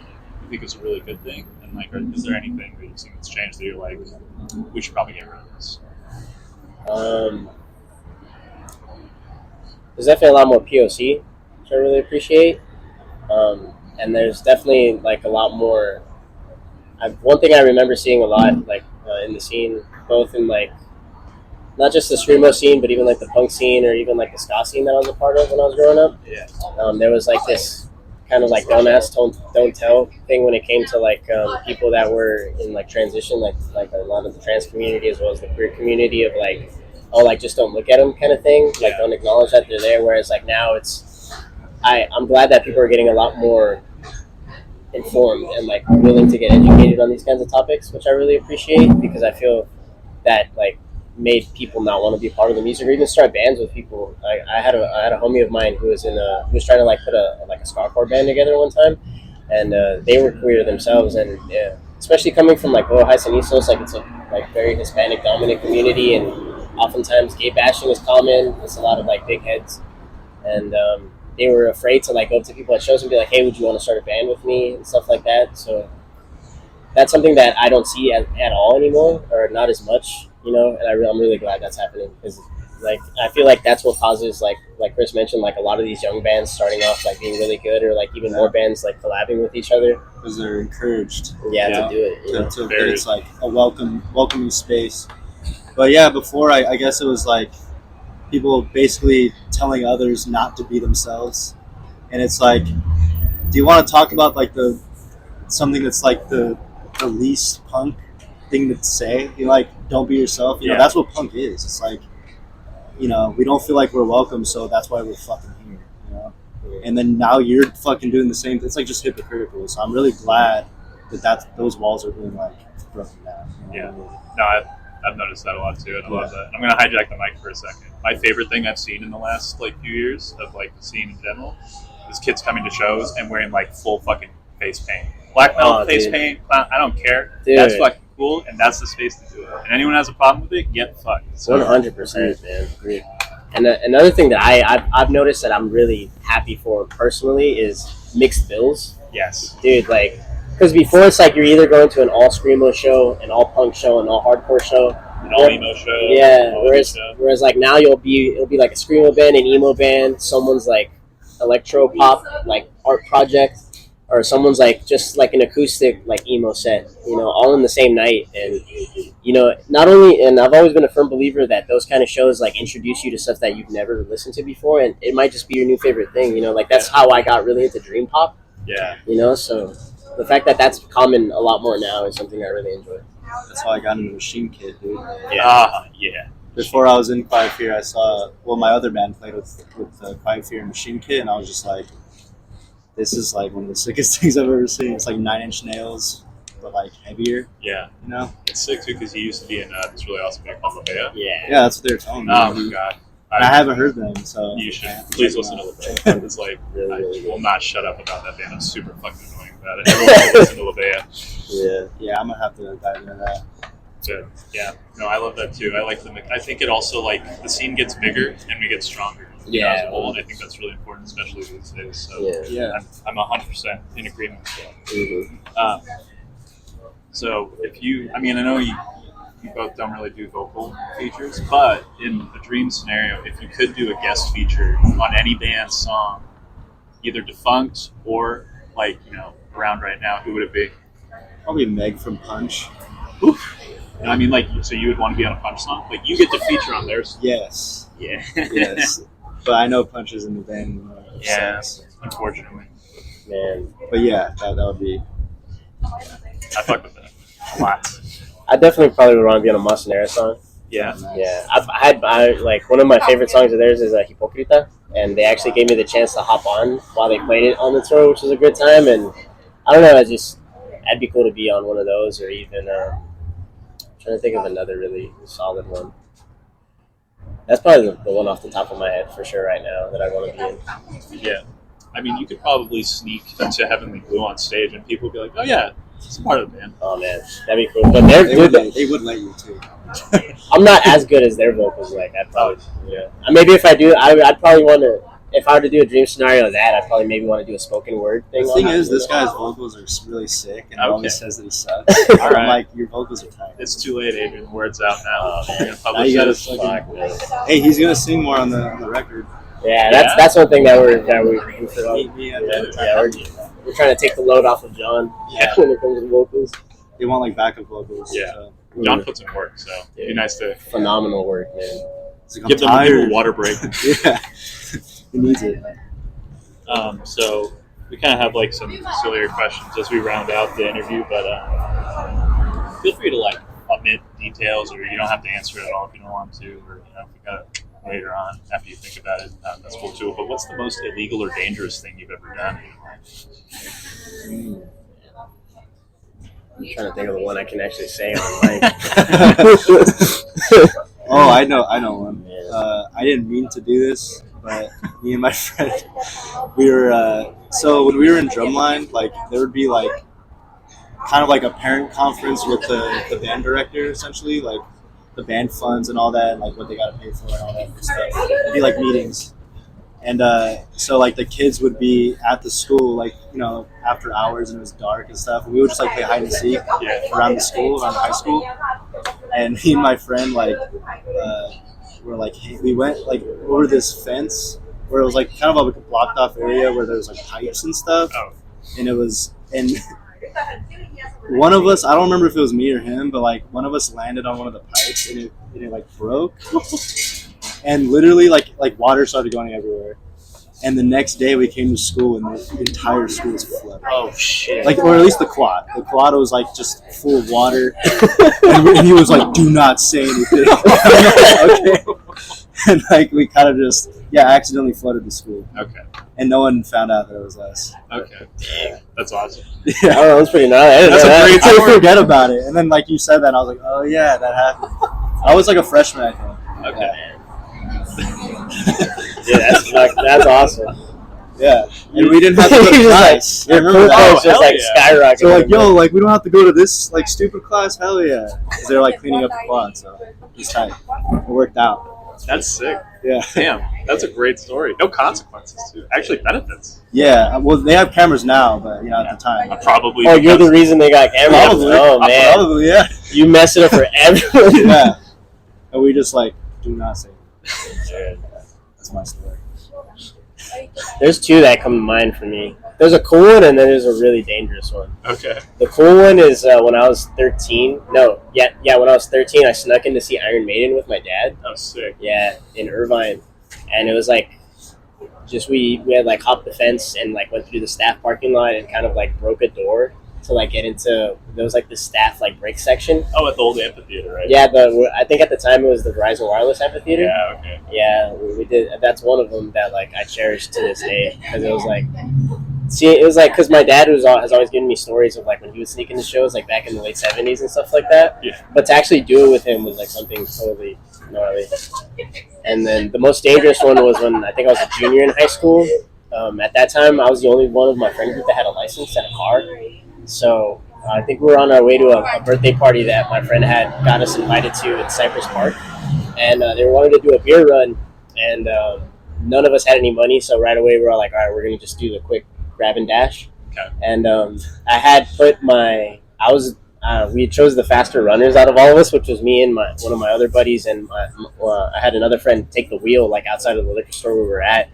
you you think is a really good thing? And like, is there anything that you think that's changed that you're like, we should probably get rid of this? There's definitely a lot more POC, which I really appreciate. And there's definitely like a lot more. One thing I remember seeing a lot, like in the scene, both in like not just the screamo scene, but even like the punk scene or even like the ska scene that I was a part of when I was growing up. Yeah. There was like this kind of like dumbass don't tell thing when it came to like people that were in like transition, like a lot of the trans community as well as the queer community of like, oh, like just don't look at them kind of thing, like don't acknowledge that they're there. Whereas like now I'm glad that people are getting a lot more informed and like willing to get educated on these kinds of topics, which I really appreciate, because I feel that like made people not want to be a part of the music or even start bands with people. I had a homie of mine who was trying to like put a scarcore band together one time, and they were queer themselves, and especially coming from like Lower Heights and East Los, like it's a like very Hispanic dominant community, and oftentimes gay bashing is common. It's a lot of like big heads, and they were afraid to like go up to people at shows and be like, hey, would you want to start a band with me and stuff like that. So that's something that I don't see at all anymore, or not as much, you know, and I'm really glad that's happening, because like I feel like that's what causes like Chris mentioned, like a lot of these young bands starting off like being really good, or like even more bands like collabing with each other because they're encouraged to do it, you know? It's like a welcoming space. But yeah, before I guess it was like people basically telling others not to be themselves, and it's like, do you want to talk about like something that's like the least punk thing to say? You know, like, don't be yourself. You know, that's what punk is. It's like, you know, we don't feel like we're welcome, so that's why we're fucking here. You know, and then now you're fucking doing the same. It's like just hypocritical. So I'm really glad that those walls are being like broken down. You know? Yeah. No, I've noticed that a lot too, and I love that. I'm gonna hijack the mic for a second. My favorite thing I've seen in the last like few years of like the scene in general is kids coming to shows and wearing like full fucking face paint, black metal face paint. I don't care. Dude. That's fucking cool, and that's the space to do it. And anyone has a problem with it, get fucked. 100%, man. Agreed. And another thing that I've noticed that I'm really happy for personally is mixed bills. Yes, dude. Like, because before it's like you're either going to an all screamo show, an all punk show, an all hardcore show, an all emo show. Yeah. Whereas like now it'll be like a screamo band, an emo band, someone's like electro pop like art project, or someone's like just like an acoustic like emo set, you know, all in the same night. And you know, not only, and I've always been a firm believer that those kind of shows like introduce you to stuff that you've never listened to before, and it might just be your new favorite thing, you know, like that's how I got really into dream pop. Yeah. You know, so the fact that that's common a lot more now is something I really enjoy. That's how I got into Machine Kid, dude. Yeah. Yeah. Before I was in Quiet Fear, I saw, my other band played with Quiet Fear and Machine Kid, and I was just like, this is like one of the sickest things I've ever seen. It's like 9 Inch Nails, but like heavier. Yeah. You know? It's sick too, because he used to be in this really awesome band called Labea. Yeah. Yeah, that's what they were telling me. Oh my god. I haven't heard them, so you should please listen to Labea. It's like I will not shut up about that band. I'm super fucking annoying about it. Everyone should listen to Labea. Yeah, I'm gonna have to dive into that. Good. Yeah, no, I love that too. I like the. I think it also like the scene gets bigger and we get stronger. Yeah, as a whole, and I think that's really important, especially these days. So I'm 100% in agreement with that. So if you, I mean, I know you both don't really do vocal features, but in a dream scenario, if you could do a guest feature on any band's song, either defunct or like, you know, around right now, who would it be? Probably Meg from Punch. Oof. I mean, like, so you would want to be on a Punch song? Like, you get to feature on their song. Yes. Yeah. Yes. But I know Punch is in the band. Yeah, unfortunately. Man. But yeah, that would be. I fuck with that a lot. I definitely probably would want to be on a Masanera song. Yeah. Yeah. I like one of my favorite songs of theirs is Hipocrita, and they actually gave me the chance to hop on while they played it on the tour, which was a good time. And I don't know, I'd be cool to be on one of those, or even trying to think of another really solid one. That's probably the one off the top of my head for sure right now that I want to be in. Yeah. I mean, you could probably sneak into Heavenly Blue on stage and people would be like, oh yeah, it's part of the band. Oh man, that'd be cool. But they would let you too. I'm not as good as their vocals. Like I'd probably, maybe if I do, I'd probably want to. if I were to do a dream scenario of that, I'd probably maybe want to do a spoken word thing. The thing is, this guy's vocals are really sick, and he Okay. always says that he sucks. All right. I'm like, your vocals are tight. It's too late, Adrian. The word's out now. You're gonna Now publish you gotta this. Hey, he's gonna sing more on the record. Yeah, Yeah? that's one thing that we're Me and we're trying to take the load off of John. Yeah. When it comes to vocals. they want like backup vocals. Yeah. So. John puts in work, so it'd be nice to Phenomenal work, man. It's like, I'm give them tired. a water break. Yeah, he needs it. So we kind of have like some auxiliary questions as we round out the interview, but feel free to like omit details, or you don't have to answer it at all if you don't want to, or if we got it later on after you think about it, that's cool too. But what's the most illegal or dangerous thing you've ever done in your life? I'm trying to think of the one I can actually say on mic. Oh, I know one. Yeah. I didn't mean to do this, but me and my friend, we were so when we were in drumline, like there would be like kind of like a parent conference with the band director, essentially, like the band funds and all that, and like what they got to pay for and all that stuff. It'd be like meetings, and so like the kids would be at the school, like after hours, and it was dark and stuff. And we would just like play hide and seek around the school, around the high school. And me and my friend were like, hey, we went like over this fence where it was like kind of like a blocked off area where there was like pipes and stuff, and one of us, I don't remember if it was me or him, but like one of us landed on one of the pipes and it like broke, and literally like water started going everywhere. And the next day we came to school and the entire school was flooded. Oh shit! Like, or at least the quad. The quad was like just full of water, and he was like, "Do not say anything." Okay. And like we kind of just accidentally flooded the school. Okay. And no one found out that it was us. Okay. That's awesome. Oh, that was pretty nice. That's a great I story. forget about it, and then like you said that, and I was like, "Oh yeah, that happened." I was like a freshman, I think. Okay. Yeah, that's awesome. Yeah, and we didn't have to go to He's like, class. I your remember poop that. was just hell like yeah. skyrocketing. So like, yo, like we don't have to go to this like stupid class. Hell yeah, because they're like cleaning up the quad, so it's tight. It worked out. That's sick. Yeah. Damn, that's a great story. No consequences too. Actually, benefits. Yeah. Well, they have cameras now, but at the time. Probably. Oh, you're the because- reason they got cameras. Probably. Oh man, Probably, yeah. you messed it up for everyone. Yeah. And we just like do not say it. That's my story. There's two that come to mind for me. There's a cool one and then there's a really dangerous one. Okay. The cool one is when I was 13. When I was 13, I snuck in to see Iron Maiden with my dad. That was sick. Yeah, in Irvine, and it was like, just we had like hopped the fence and like went through the staff parking lot and kind of like broke a door to like get into. There was like the staff like break section. Oh, at the old amphitheater, right? Yeah, I think at the time it was the Verizon Wireless Amphitheater. Yeah. Okay. Yeah, we did. That's one of them that like I cherish to this day because it was like, because my dad has always given me stories of like when he would sneak into shows like back in the late '70s and stuff like that. Yeah. But to actually do it with him was like something totally gnarly. And then the most dangerous one was when I think I was a junior in high school. At that time, I was the only one of my friend group that had a license and a car. So I think we were on our way to a birthday party that my friend had got us invited to in Cypress Park. And they wanted to do a beer run, and none of us had any money. So right away we were all like, all right, we're going to just do the quick grab and dash. Okay. And I had put we had chose the faster runners out of all of us, which was me and one of my other buddies, and I had another friend take the wheel like outside of the liquor store we were at.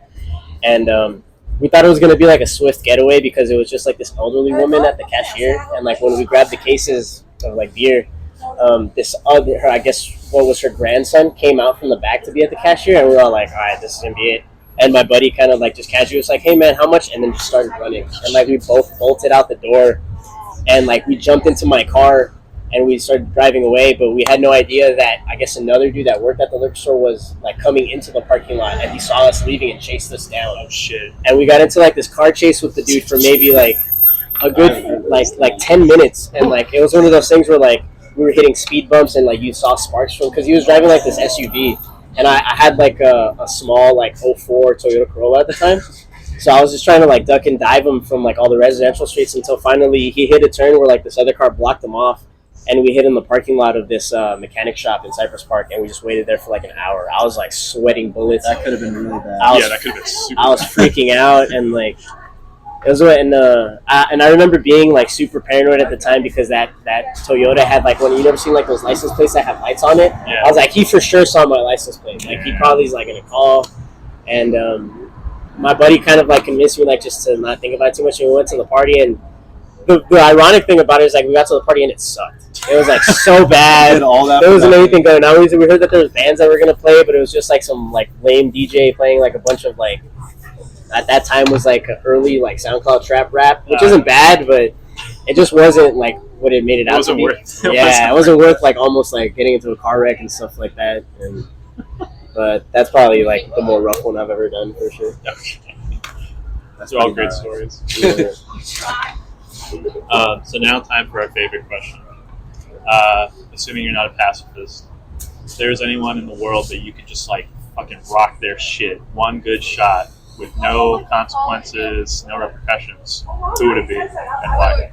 And we thought it was going to be like a swift getaway because it was just like this elderly woman at the cashier. And like when we grabbed the cases of like beer, this other, I guess what was her grandson, came out from the back to be at the cashier, and we were all like, all right, this is going to be it. And my buddy kind of like just casually was like, hey man, how much? And then just started running. And like we both bolted out the door, and like we jumped into my car and we started driving away, but we had no idea that I guess another dude that worked at the liquor store was like coming into the parking lot, and he saw us leaving and chased us down. Oh shit. And we got into like this car chase with the dude for maybe like a good like 10 minutes, and like it was one of those things where like we were hitting speed bumps and like you saw sparks from, because he was driving like this SUV, and I had like a small like '04 Toyota Corolla at the time. So I was just trying to like duck and dive him from like all the residential streets until finally he hit a turn where like this other car blocked him off, and we hid in the parking lot of this mechanic shop in Cypress Park, and we just waited there for like an hour. I was like sweating bullets. That could have been really bad. That could have been super I was freaking out, and like it was and I remember being like super paranoid at the time because that Toyota had like you never seen like those license plates that have lights on it. Yeah. I was like, he for sure saw my license plate. Like he probably's like gonna call, and my buddy kind of like convinced me like just to not think about it too much. And we went to the party, and the ironic thing about it is like we got to the party and it sucked. It was like so bad. All that there wasn't anything going on. We heard that there was bands that were gonna play, but it was just like some like lame DJ playing like a bunch of like. At that time was like an early like SoundCloud trap rap, which isn't bad, but it just wasn't like what it made it out to be. It wasn't worth like almost like getting into a car wreck and stuff like that. And but that's probably like the more rough one I've ever done for sure. Okay. That's all great stories. Yeah. So now time for our favorite question. Assuming you're not a pacifist, if there's anyone in the world that you could just like fucking rock their shit, one good shot, with no consequences, no repercussions, who would it be and why?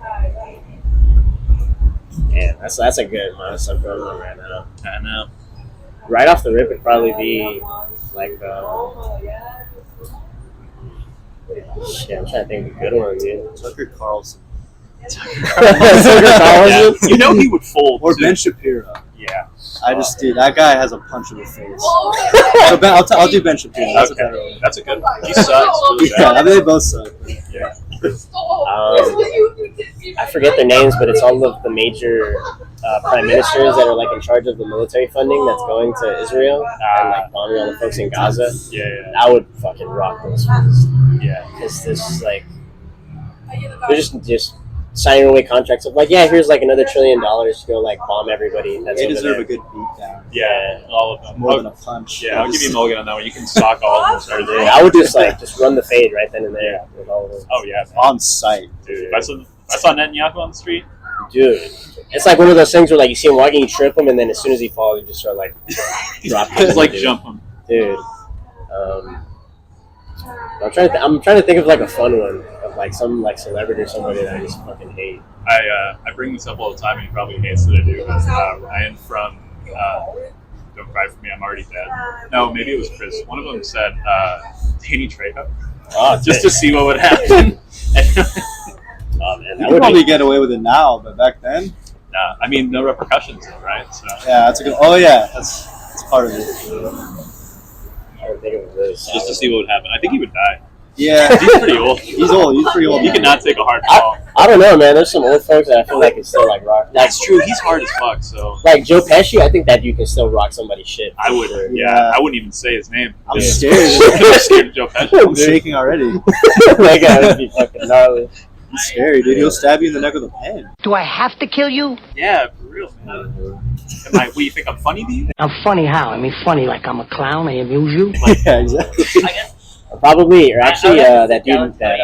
Man, that's a good one. That's a good one right now. I know. Right off the rip, it'd probably be like shit. I'm trying to think of a good one, dude. Tucker Carlson. Tucker Carlson? Yeah. You know he would fold. Or too. Ben Shapiro. Yeah. Dude, that guy has a punch in the face. So Ben, I'll do Ben Shapiro. That's a better one. That's a good one. He sucks. Really Yeah, I mean, they both suck. Yeah. I forget their names, but it's all of the major prime ministers that are like in charge of the military funding that's going to Israel and like bombing all the folks in Gaza. Yeah. I would fucking rock those ones. Yeah. Because this like they're just signing away contracts of like, yeah, here's like another $1 trillion to go like bomb everybody. That's They over deserve there. a good beatdown. Yeah, all of them. More than a punch. Yeah, I'll give you a mulligan on that one. You can sock all of them. Yeah, I would just run the fade right then and there with all of them. Oh yeah, man. On site. Dude. If I saw Netanyahu on the street. Dude, it's like one of those things where like you see him walking, you trip him, and then as soon as he falls, you just start like dropping. Just like jump him. Dude. I'm trying to think of like a fun one of like some like celebrity or somebody that I just fucking hate. I bring this up all the time, and he probably hates that I do. Ryan from Don't Cry For Me, I'm Already Dead. No, maybe it was Chris. One of them said Danny Trejo. Oh, just to see what would happen. Oh man, You could probably get away with it now, but back then, Nah, I mean no repercussions, though, right? So yeah, that's a good. Oh yeah, that's part of it. I don't think it was really sad. just to see what would happen. I think he would die. Yeah, He's pretty old. he's old. He's pretty old. He now. could not take a hard fall. I don't know, man. There's some old folks that I feel like can still like rock. That's true. He's hard as fuck. So Like Joe Pesci, I think that you can still rock somebody's shit. I would. Sure. Yeah, I wouldn't even say his name. I'm Yeah. scared. I'm scared of Joe Pesci. I'm shaking already. That guy would be fucking gnarly. It's scary, dude. He'll stab you in the neck with a pen. Do I have to kill you? Yeah, for real, man. What, you think I'm funny to you? I'm funny how? I mean funny like I'm a clown, I amuse you? Yeah, exactly. Probably, or actually, that dude that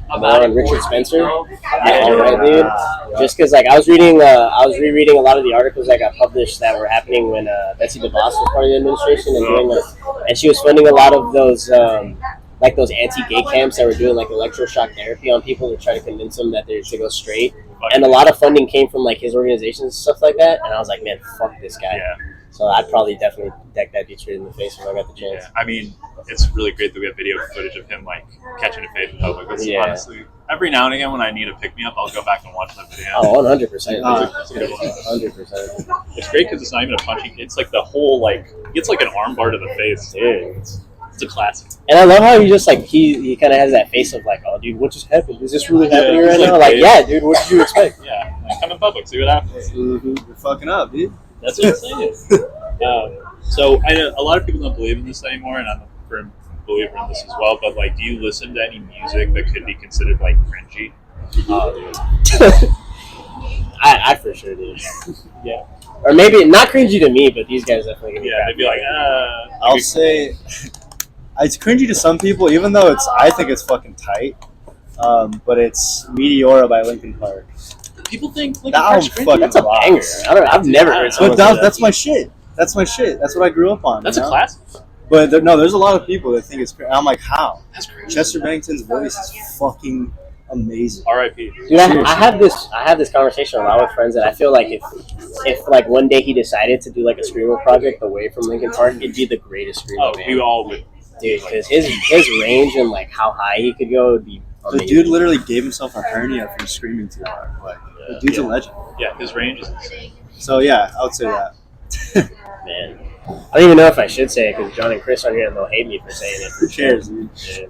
on Richard Spencer. Yeah, all right, dude. Just because, like, I was rereading a lot of the articles that got published that were happening when Betsy DeVos was part of the administration and doing, and she was funding a lot of those, like those anti-gay camps that were doing like electroshock therapy on people to try to convince them that they're to go straight. And a lot of funding came from like his organizations and stuff like that. And I was like, man, fuck this guy. Yeah. So I'd probably definitely deck that dude straight in the face if I got the chance. Yeah, I mean, it's really great that we have video footage of him like catching a fade in public. That's honestly, every now and again when I need a pick me up, I'll go back and watch that video. Oh, 100%. It's a good one. 100%. It's great because it's not even a punching. It's like the whole like it's like an arm bar to the face. Dude. It's a classic. And I love how he just like he kind of has that face of like, oh, dude, what just happened? Is this really happening right now? Like, yeah, dude, what did you expect? Yeah, like, come in public, see what happens. You're fucking up, dude. That's what I'm saying. So I know a lot of people don't believe in this anymore, and I'm a firm believer in this as well. But like, do you listen to any music that could be considered like cringy? I for sure do. Yeah. Or maybe not cringy to me, but these guys definitely give me Yeah, crap. they'd be like, I'll say it's cringy to some people, even though I think it's fucking tight. But it's Meteora by Linkin Park. people think Linkin That Park's one cringy. fucking That's a rocks. banger. I don't know. I've never heard someone But say that. that's my shit. That's my shit. That's what I grew up on. That's you a know? classic. But there's a lot of people that think it's crazy. I'm like, how? That's crazy. Chester Bennington's voice is fucking amazing. R.I.P. Dude, I have this conversation a lot with friends that I feel like if like one day he decided to do like a Screamo project away from Linkin Park, it'd be the greatest Screamo band. We all would. Dude, because his range and like how high he could go would be amazing. The dude literally gave himself a hernia from screaming too hard. Like, the dude's a legend. Yeah, his range is insane. So yeah, I would say that. Man, I don't even know if I should say it because John and Chris are here and they'll hate me for saying it. Who cares, dude? Yeah.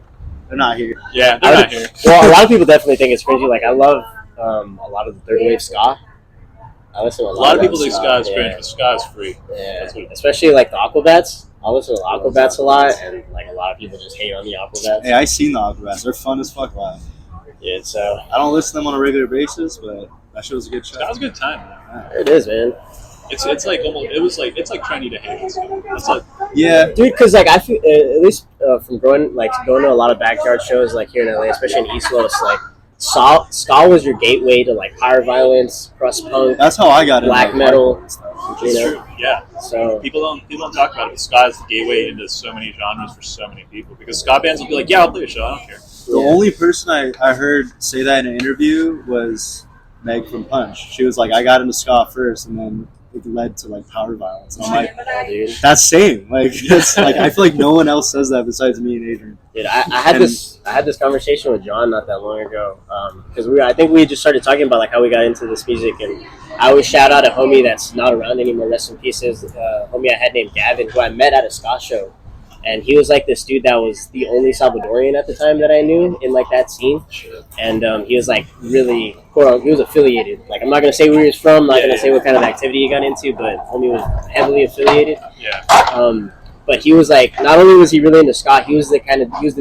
They're not here. Yeah, they're not here. Well, a lot of people definitely think it's cringy. Like I love a lot of the third wave ska. I listen to A lot of people think ska ska is cringe, but ska is free. Yeah, That's what it is. especially like the Aquabats. I listen to the Aquabats a lot, and like a lot of people just hate on the Aquabats. Hey, I seen the Aquabats. They're fun as fuck live. Yeah, so I don't listen to them on a regular basis, but that shit was a good show. That was a good time, man. it is, man. It's like almost it's like trendy to hate. It's like Yeah, Dude, because like I feel at least from going to a lot of backyard shows like here in LA, especially in East Los, like ska was your gateway to like power violence, crust punk, that's how I got into black like, metal. hardcore and stuff. You it's know, true. Yeah. so People don't talk about it, but ska is the gateway into so many genres for so many people. Because ska bands will be like, yeah, I'll play a show, I don't care. The only person I heard say that in an interview was Meg from Punch. She was like, I got into ska first, and then it led to like power violence. And I'm like, dude. that's same. Like, that's like I feel like no one else says that besides me and Adrian. Dude, I had this conversation with John not that long ago because I think we just started talking about like how we got into this music, and I always shout out a homie that's not around anymore. Rest in peace. Is homie I had named Gavin, who I met at a ska show, and he was like this dude that was the only Salvadorian at the time that I knew in like that scene, and he was like really he was affiliated. Like I'm not gonna say where he was from, not gonna say what kind of activity he got into, but homie was heavily affiliated. Yeah. But he was like, not only was he really into ska, he was the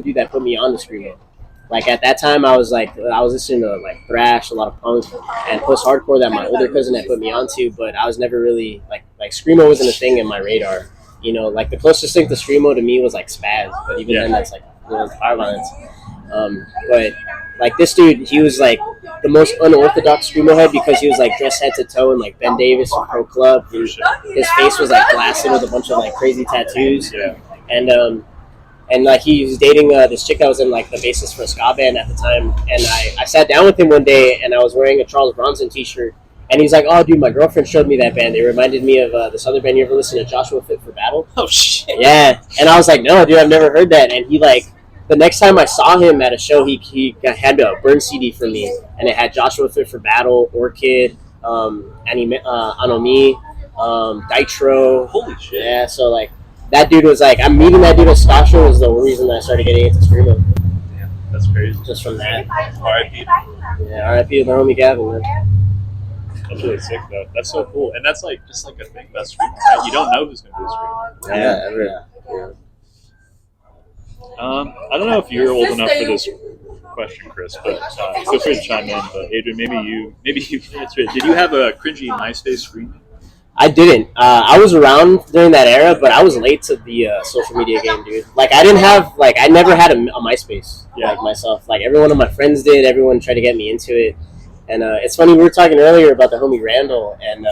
dude that put me on to Screamo. Like at that time, I was listening to like thrash, a lot of punk, and post-hardcore that my older cousin had put me onto. But I was never really like Screamo wasn't a thing in my radar. You know, like the closest thing to Screamo to me was like Spaz, but even then that's like power violence. But like this dude, he was like the most unorthodox Screamo head because he was like dressed head to toe in like Ben Davis and Pro Club. His face was like blasted with a bunch of like crazy tattoos. Yeah. And like he was dating this chick that was in like the bassist for a ska band at the time. And I sat down with him one day and I was wearing a Charles Bronson t-shirt. And he's like, oh, dude, my girlfriend showed me that band. They reminded me of this other band. You ever listen to Joshua Fit for Battle? Oh, shit. Yeah. And I was like, no, dude, I've never heard that. And he like, the next time I saw him at a show, he had a burn CD for me. And it had Joshua Fit for Battle, Orchid, Anomi, Ditro. Holy shit. Yeah, so like, that dude was like, I'm meeting that dude at Ska Show was the reason that I started getting into Screamo. Yeah, that's crazy. Just from that. R.I.P. Yeah, R.I.P. with my homie Gavin, man. That's really sick, though. That's so cool. And that's like just like a thing about Screamo, right? You don't know who's going to be a Screamo. Yeah. I don't know if you're old enough for this question, Chris, but feel free to chime in. But Adrian, maybe you can answer it. Did you have a cringy MySpace Screamo? I didn't. I was around during that era, but I was late to the social media game, dude. Like, I never had a MySpace, like, myself. Like, every one of my friends did. Everyone tried to get me into it. And it's funny, we were talking earlier about the homie Randall, and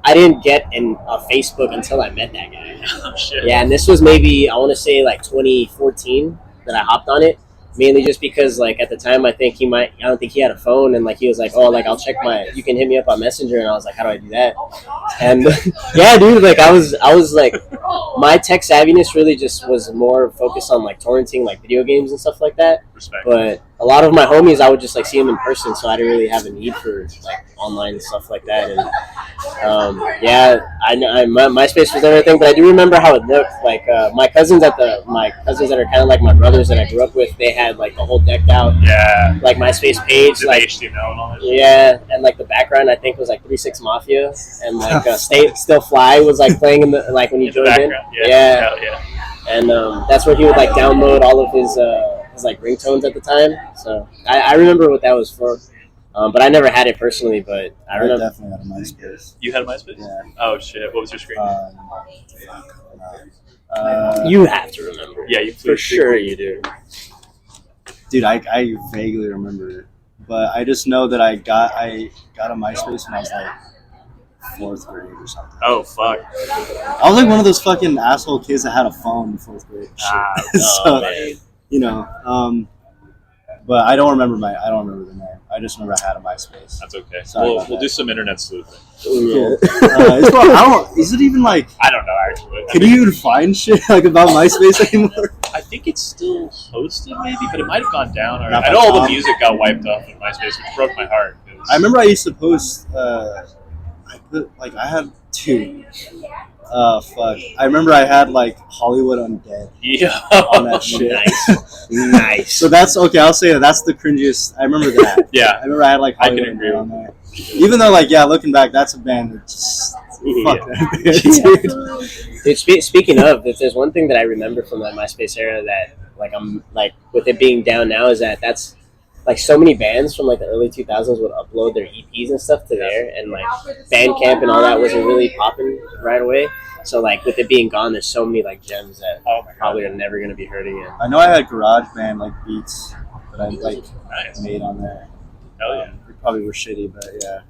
I didn't get a Facebook until I met that guy. Oh, shit. Yeah, and this was maybe, I want to say, like, 2014 that I hopped on it. Mainly just because, like, at the time, I don't think he had a phone, and, like, he was like, oh, like, I'll check you can hit me up on Messenger, and I was like, how do I do that? And, yeah, dude, like, I was, like, my tech savviness really just was more focused on, like, torrenting, like, video games and stuff like that. Respect. But a lot of my homies, I would just, like, see them in person, so I didn't really have a need for, like, online stuff like that. And, yeah, my MySpace was everything, but I do remember how it looked. Like, my cousins that are kind of like my brothers that I grew up with, they had like the whole decked out, like MySpace page, the like HTML and all that. Yeah, and like the background I think was like 3-6 Mafia, and like Still Fly was like playing in the like when you joined in. Yeah. And that's where he would like download all of his like ringtones at the time. So I remember what that was for. But I never had it personally, but I remember. Definitely had a MySpace. You had a MySpace? Yeah. Oh, shit. What was your screen? You have to remember. Yeah, you for sure you do. Dude, I vaguely remember it, but I just know that I got a MySpace when I was like 4th grade or something. Oh, fuck. I was like one of those fucking asshole kids that had a phone in 4th grade. So, man. you know, But I don't remember the name. I just remember I had a MySpace. That's okay. Sorry We'll about do some internet sleuthing. Cool. Is it even like? I don't know actually. Can you even find shit like about MySpace anymore? I think it's still hosted, maybe, but it might have gone down. Not I know all the .com. music got wiped off of MySpace, which broke my heart. I remember I used to post. I had two. Fuck. I remember I had like Hollywood Undead Yeah. on that shit. Nice. So that's okay. I'll say that's the cringiest. I remember that. Yeah. I remember I had like I can Hollywood agree Undead on there. Even though, like, yeah, looking back, that's a band that just fuck that band, dude. Dude, speaking of, if there's one thing that I remember from that MySpace era that, like, I'm like with it being down now is that's like so many bands from like the early 2000s would upload their EPs and stuff to there, and like Bandcamp and all that wasn't really popping right away. So like with it being gone, there's so many like gems that probably are never gonna be heard again. I know I had GarageBand like beats that I like Nice. made on there. Hell yeah. They probably were shitty, but yeah.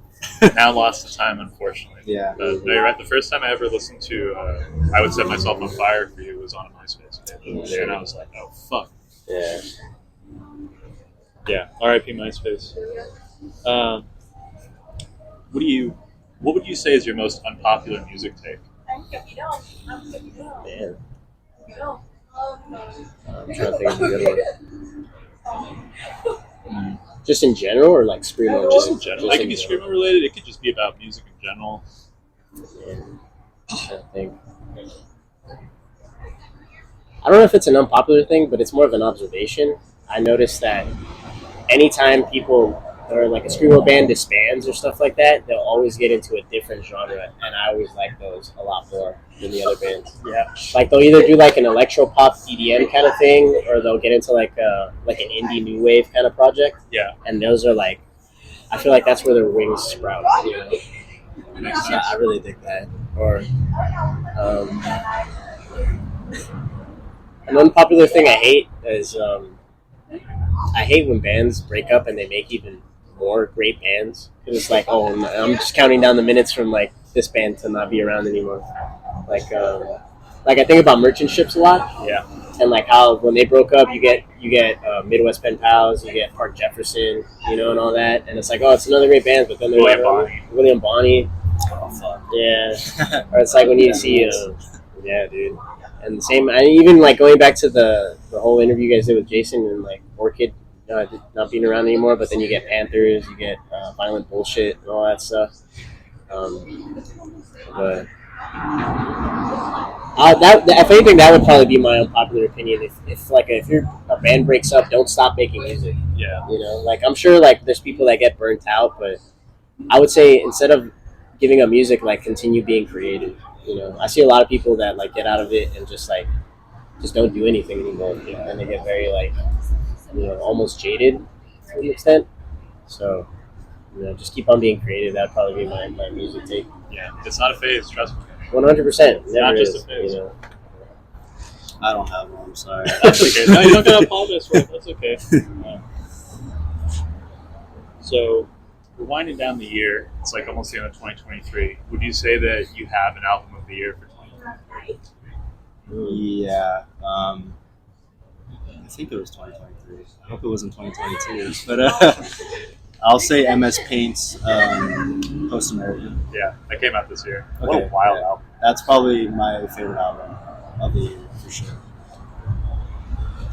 Now lost the time, unfortunately. Yeah. But no, you're right. The first time I ever listened to I Would Set Myself on Fire for You was on a MySpace page. And I was like, oh, fuck. Yeah. Yeah. R.I.P. MySpace. What would you say is your most unpopular music take? Man. I'm trying to think of a good one. Just in general, or like Screamo? Just in general. It could be Screamo related. It could just be about music in general. Yeah. I'm trying to think. I don't know if it's an unpopular thing, but it's more of an observation. I noticed that anytime people or like a Screamo band disbands or stuff like that, they'll always get into a different genre, and I always like those a lot more than the other bands. Yeah. Like they'll either do like an electro pop EDM kind of thing, or they'll get into like an indie new wave kind of project. Yeah. And those are like, I feel like that's where their wings sprout. You know? Makes Yeah, sense. I really think that. Or an unpopular thing I hate is I hate when bands break up and they make even more great bands. It's like, oh, I'm just counting down the minutes from like this band to not be around anymore. Like I think about Merchant Ships a lot. Yeah. And like how when they broke up, you get Midwest Pen Pals, you get Park Jefferson, you know, and all that. And it's like, oh, it's another great band, but then they're William Bonney. Oh, fuck. Yeah. Or it's like when you see, yeah, dude. And the same, and even like going back to the whole interview you guys did with Jason and like Orchid not being around anymore, but then you get Panthers, you get Violent Bullshit and all that stuff. But if anything, that would probably be my unpopular opinion. If a band breaks up, don't stop making music. Yeah. You know, like I'm sure like there's people that get burnt out, but I would say instead of giving up music, like continue being creative. You know, I see a lot of people that like get out of it and just don't do anything anymore. You know, and they get very like, you know, almost jaded to an extent. So, you know, just keep on being creative. That'd probably be my music take. Yeah. It's not a phase, trust me. 100%. Not just a phase. You know. I don't have one. I'm sorry. That's okay. No, you don't gotta apologize for it. That's okay. So, we're winding down the year. It's like almost the end of 2023. Would you say that you have an album of the year for 2023? Yeah. I think it was 2023. I hope it wasn't 2022. But I'll say MS Paint's Post American. Yeah, that came out this year. Okay, What a wild yeah. album. That's probably my favorite album of the year for sure.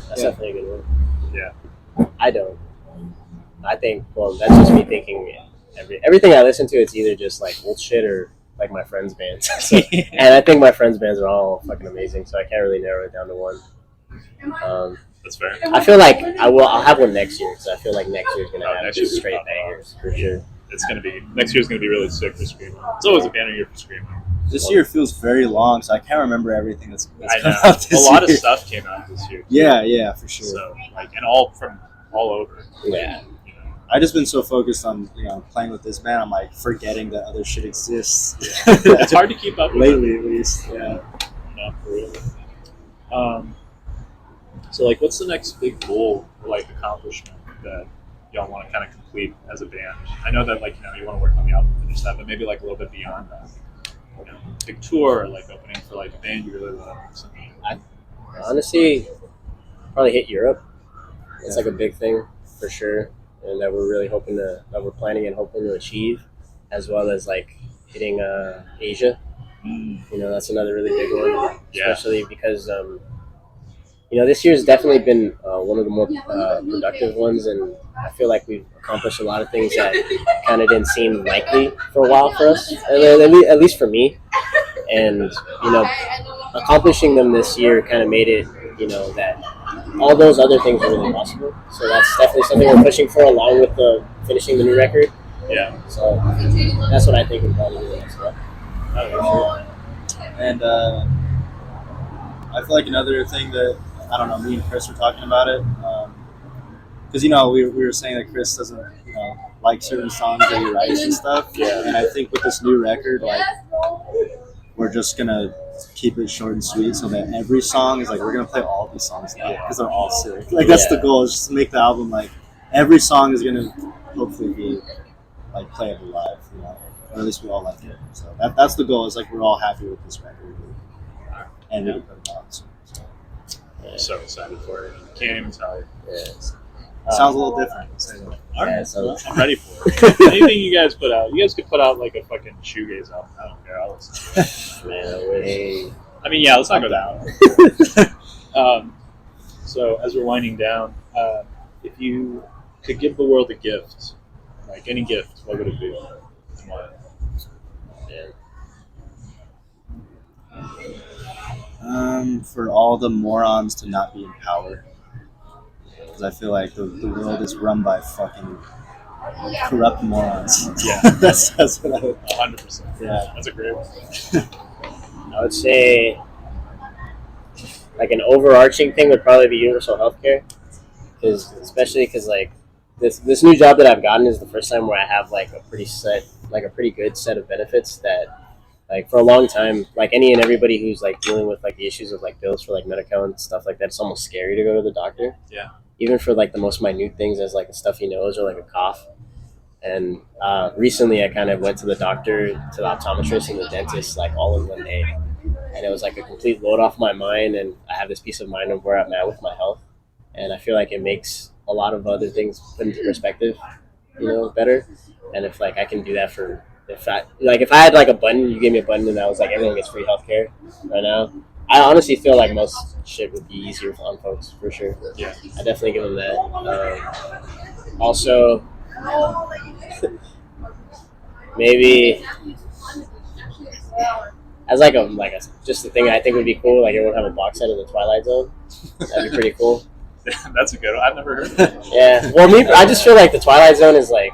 That's Yeah. definitely a good one. Yeah. I don't. I think, well, that's just me thinking everything I listen to, it's either just like old shit or like my friends' bands. And I think my friends' bands are all fucking amazing, so I can't really narrow it down to one. That's fair. I feel like I'll have one next year, because I feel like next year's going to have next just year's straight gonna be bangers, for sure. It's gonna be next year's gonna be really sick for Screamo. It's always a banner year for Screamo. This year feels very long, so I can't remember everything that's I come know. out this A lot year. of stuff came out this year. Yeah, for sure. So like, and all from all over. Yeah. You know. I just been so focused on playing with this band, I'm like forgetting that other shit exists. It's hard to keep up with lately, at least. Yeah. No, for real. So like, what's the next big goal or like accomplishment that y'all want to kind of complete as a band? I know that you want to work on the album, finish that, but maybe like a little bit beyond that. Big tour, or like opening for like a band you really love. Or something. Honestly, probably hit Europe. It's like a big thing. for sure, and that we're planning and hoping to achieve, as well as like hitting Asia. That's another really big one, especially because this year's definitely been one of the more productive ones, and I feel like we've accomplished a lot of things that kind of didn't seem likely for a while for us, at least for me. And accomplishing them this year kind of made it, that all those other things are really possible. So that's definitely something we're pushing for, along with the finishing the new record. Yeah. So that's what I think we're probably doing next month. And I feel like another thing that, I don't know, me and Chris were talking about it, because we were saying that Chris doesn't like certain songs that he writes and stuff. Yeah. And I think with this new record, like, we're just gonna keep it short and sweet, so that every song is like, we're gonna play all these songs now because they're all sick. Like, that's the goal, is just to make the album like every song is gonna hopefully be like playable live, or at least we all like it. So that's the goal. Is like, we're all happy with this record, and we put it out. So excited for it. Can't even tell you. Sounds a little different. All right, so I'm ready for it. Anything you guys put out, you guys could put out like a fucking shoegaze album. I don't care. I'll listen. Man, I mean, yeah, let's not go down. So as we're winding down, if you could give the world a gift, like any gift, what would it be? And why? For all the morons to not be in power. Because I feel like the world is run by fucking corrupt morons. Yeah. that's what I would. 100%. Yeah. That's a great one. I would say like an overarching thing would probably be universal healthcare, especially because like this new job that I've gotten is the first time where I have like a pretty good set of benefits that, like, for a long time, like any and everybody who's like dealing with like the issues of like bills for like Medi-Cal and stuff like that, it's almost scary to go to the doctor. Yeah. Even for like the most minute things, as like a stuffy nose or like a cough. And recently I kind of went to the doctor, to the optometrist and the dentist like all in one day, and it was like a complete load off my mind, and I have this peace of mind of where I'm at with my health, and I feel like it makes a lot of other things put into perspective, better. And if like I can do that if I had like a button, you gave me a button and I was like, everyone gets free healthcare right now, I honestly feel like most shit would be easier on folks, for sure. Yeah. I definitely give them that. Also, maybe as like a just the thing I think would be cool, like everyone have a box set of the Twilight Zone. That'd be pretty cool. That's a good one. I've never heard of that. Yeah. Well, I just feel like the Twilight Zone is like,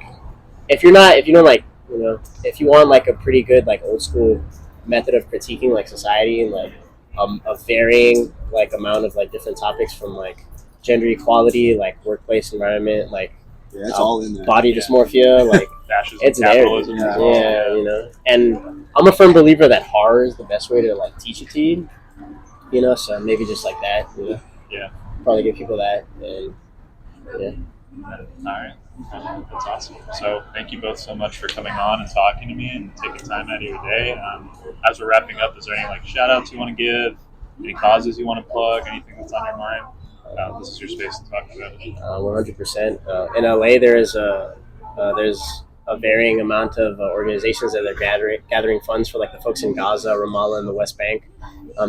if you want like a pretty good like old school method of critiquing like society and like a varying like amount of like different topics, from like gender equality, like workplace environment, like Yeah, it's all in there. body dysmorphia, like Fascism, it's there. capitalism. Yeah. And I'm a firm believer that horror is the best way to like teach it to you. So maybe just like that. Yeah. Probably give people that, and yeah. All right. That's awesome. So thank you both so much for coming on and talking to me and taking time out of your day. As we're wrapping up, is there any like shout outs you want to give? Any causes you want to plug? Anything that's on your mind? This is your space to talk about it. 100%. In LA, there's a varying amount of organizations that are gathering funds for like the folks in Gaza, Ramallah, and the West Bank.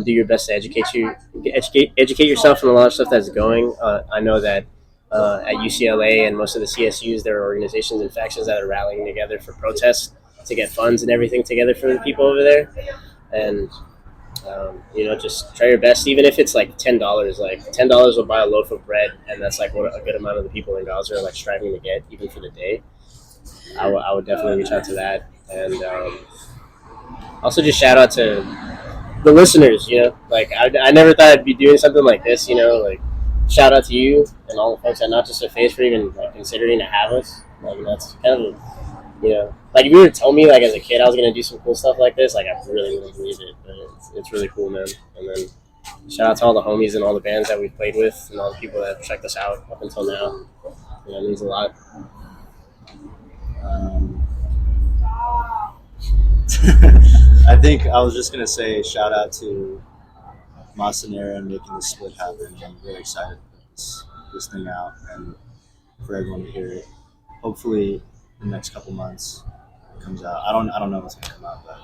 Do your best to educate yourself on a lot of stuff that's going. I know that at UCLA and most of the CSUs, there are organizations and factions that are rallying together for protests to get funds and everything together for the people over there. And just try your best, even if it's like $10. Like $10 will buy a loaf of bread, and that's like what a good amount of the people in Gaza are like striving to get, even for the day. I would definitely reach out to that, and also just shout out to the listeners. Like I never thought I'd be doing something like this. Like shout out to you and all the folks at Not Just a Face for even like considering to have us. Like that's kind of like if you were to tell me like as a kid I was gonna do some cool stuff like this, like I really wouldn't believe it. But it's really cool, man. And then shout out to all the homies and all the bands that we've played with and all the people that have checked us out up until now. It means a lot. I think I was just gonna say shout out to Masanera and making this split happen. I'm really excited to put this thing out, and for everyone to hear it. Hopefully, in the next couple months, it comes out. I don't know what's gonna come out, but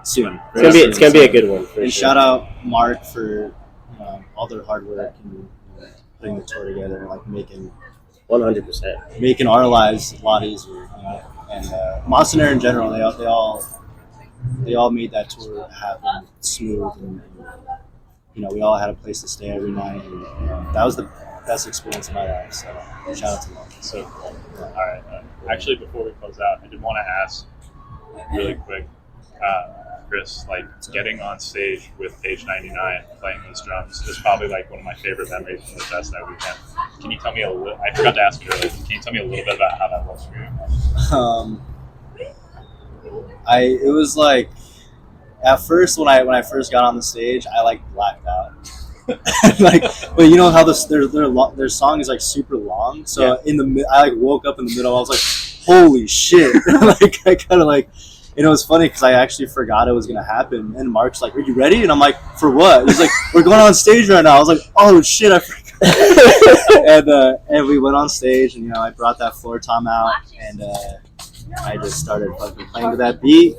soon. It's gonna be a good one. For and sure. shout out Mark for all their hard work and putting the tour together, and like making 100%. our lives a lot easier. And Monster in general, they all made that tour happen smooth, and we all had a place to stay every night, and that was the best experience of my life. So shout out to them. So cool. All right. Actually, before we close out, I did want to ask really quick, Chris, like getting on stage with Page 99 playing those drums is probably like one of my favorite memories from the Fest that weekend. Can you tell me a little? I forgot to ask you earlier. Can you tell me a little bit about how that was for you? It was like at first when I first got on the stage, I like blacked out. Like, but you know how their song is like super long, so I like woke up in the middle. I was like, holy shit! Like I kind of like, and it was funny because I actually forgot it was gonna happen. And Mark's like, "Are you ready?" And I'm like, "For what?" He's like, "We're going on stage right now." I was like, "Oh shit, I forgot." and we went on stage, and I brought that floor tom out, and I just started fucking playing to that beat,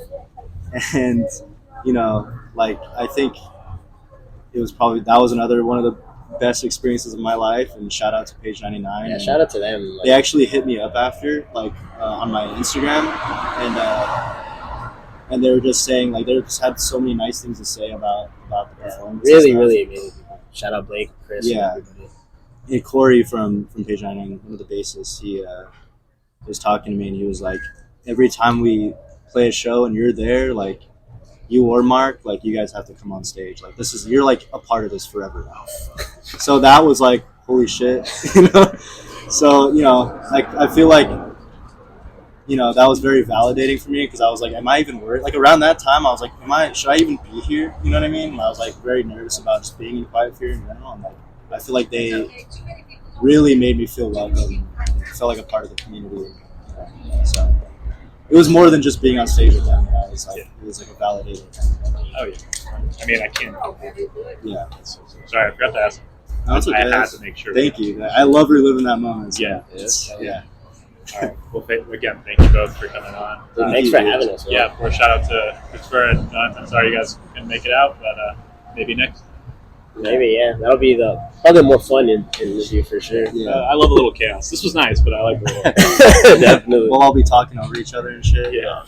and like I think it was that was another one of the best experiences of my life. And shout out to Page 99. Yeah, shout out to them. They actually hit me up after, like on my Instagram, and they were just saying like they just had so many nice things to say about the performance. Really amazing people. Shout out Blake, Chris, and everybody. And Corey from Page 99, one of the bassists, he was talking to me, and he was like, every time we play a show and you're there, like you or Mark, like you guys have to come on stage. Like you're like a part of this forever now. So that was like, holy shit, So like I feel like that was very validating for me, because I was like, am I even worried? Like around that time, I was like, should I even be here? You know what I mean? And I was like very nervous about just being in Quiet Fear in general. And like I feel like they really made me feel welcome. And felt like a part of the community. So it was more than just being on stage with them. It was like a validating thing. Oh yeah. I mean, I can't. Yeah. Sorry, I forgot to ask. That's okay. I had to make sure. Thank you. I love reliving that moment. So. Yeah. Yeah. All right. Well, again, thank you both for coming on. Thanks for having us. Man. Yeah, of course. Shout out to Christopher. I'm sorry you guys couldn't make it out, but maybe next. Maybe, yeah. That'll be probably more fun interview for sure. Yeah. I love a little chaos. This was nice, but I like a little. Definitely. We'll all be talking over each other and shit. Yeah.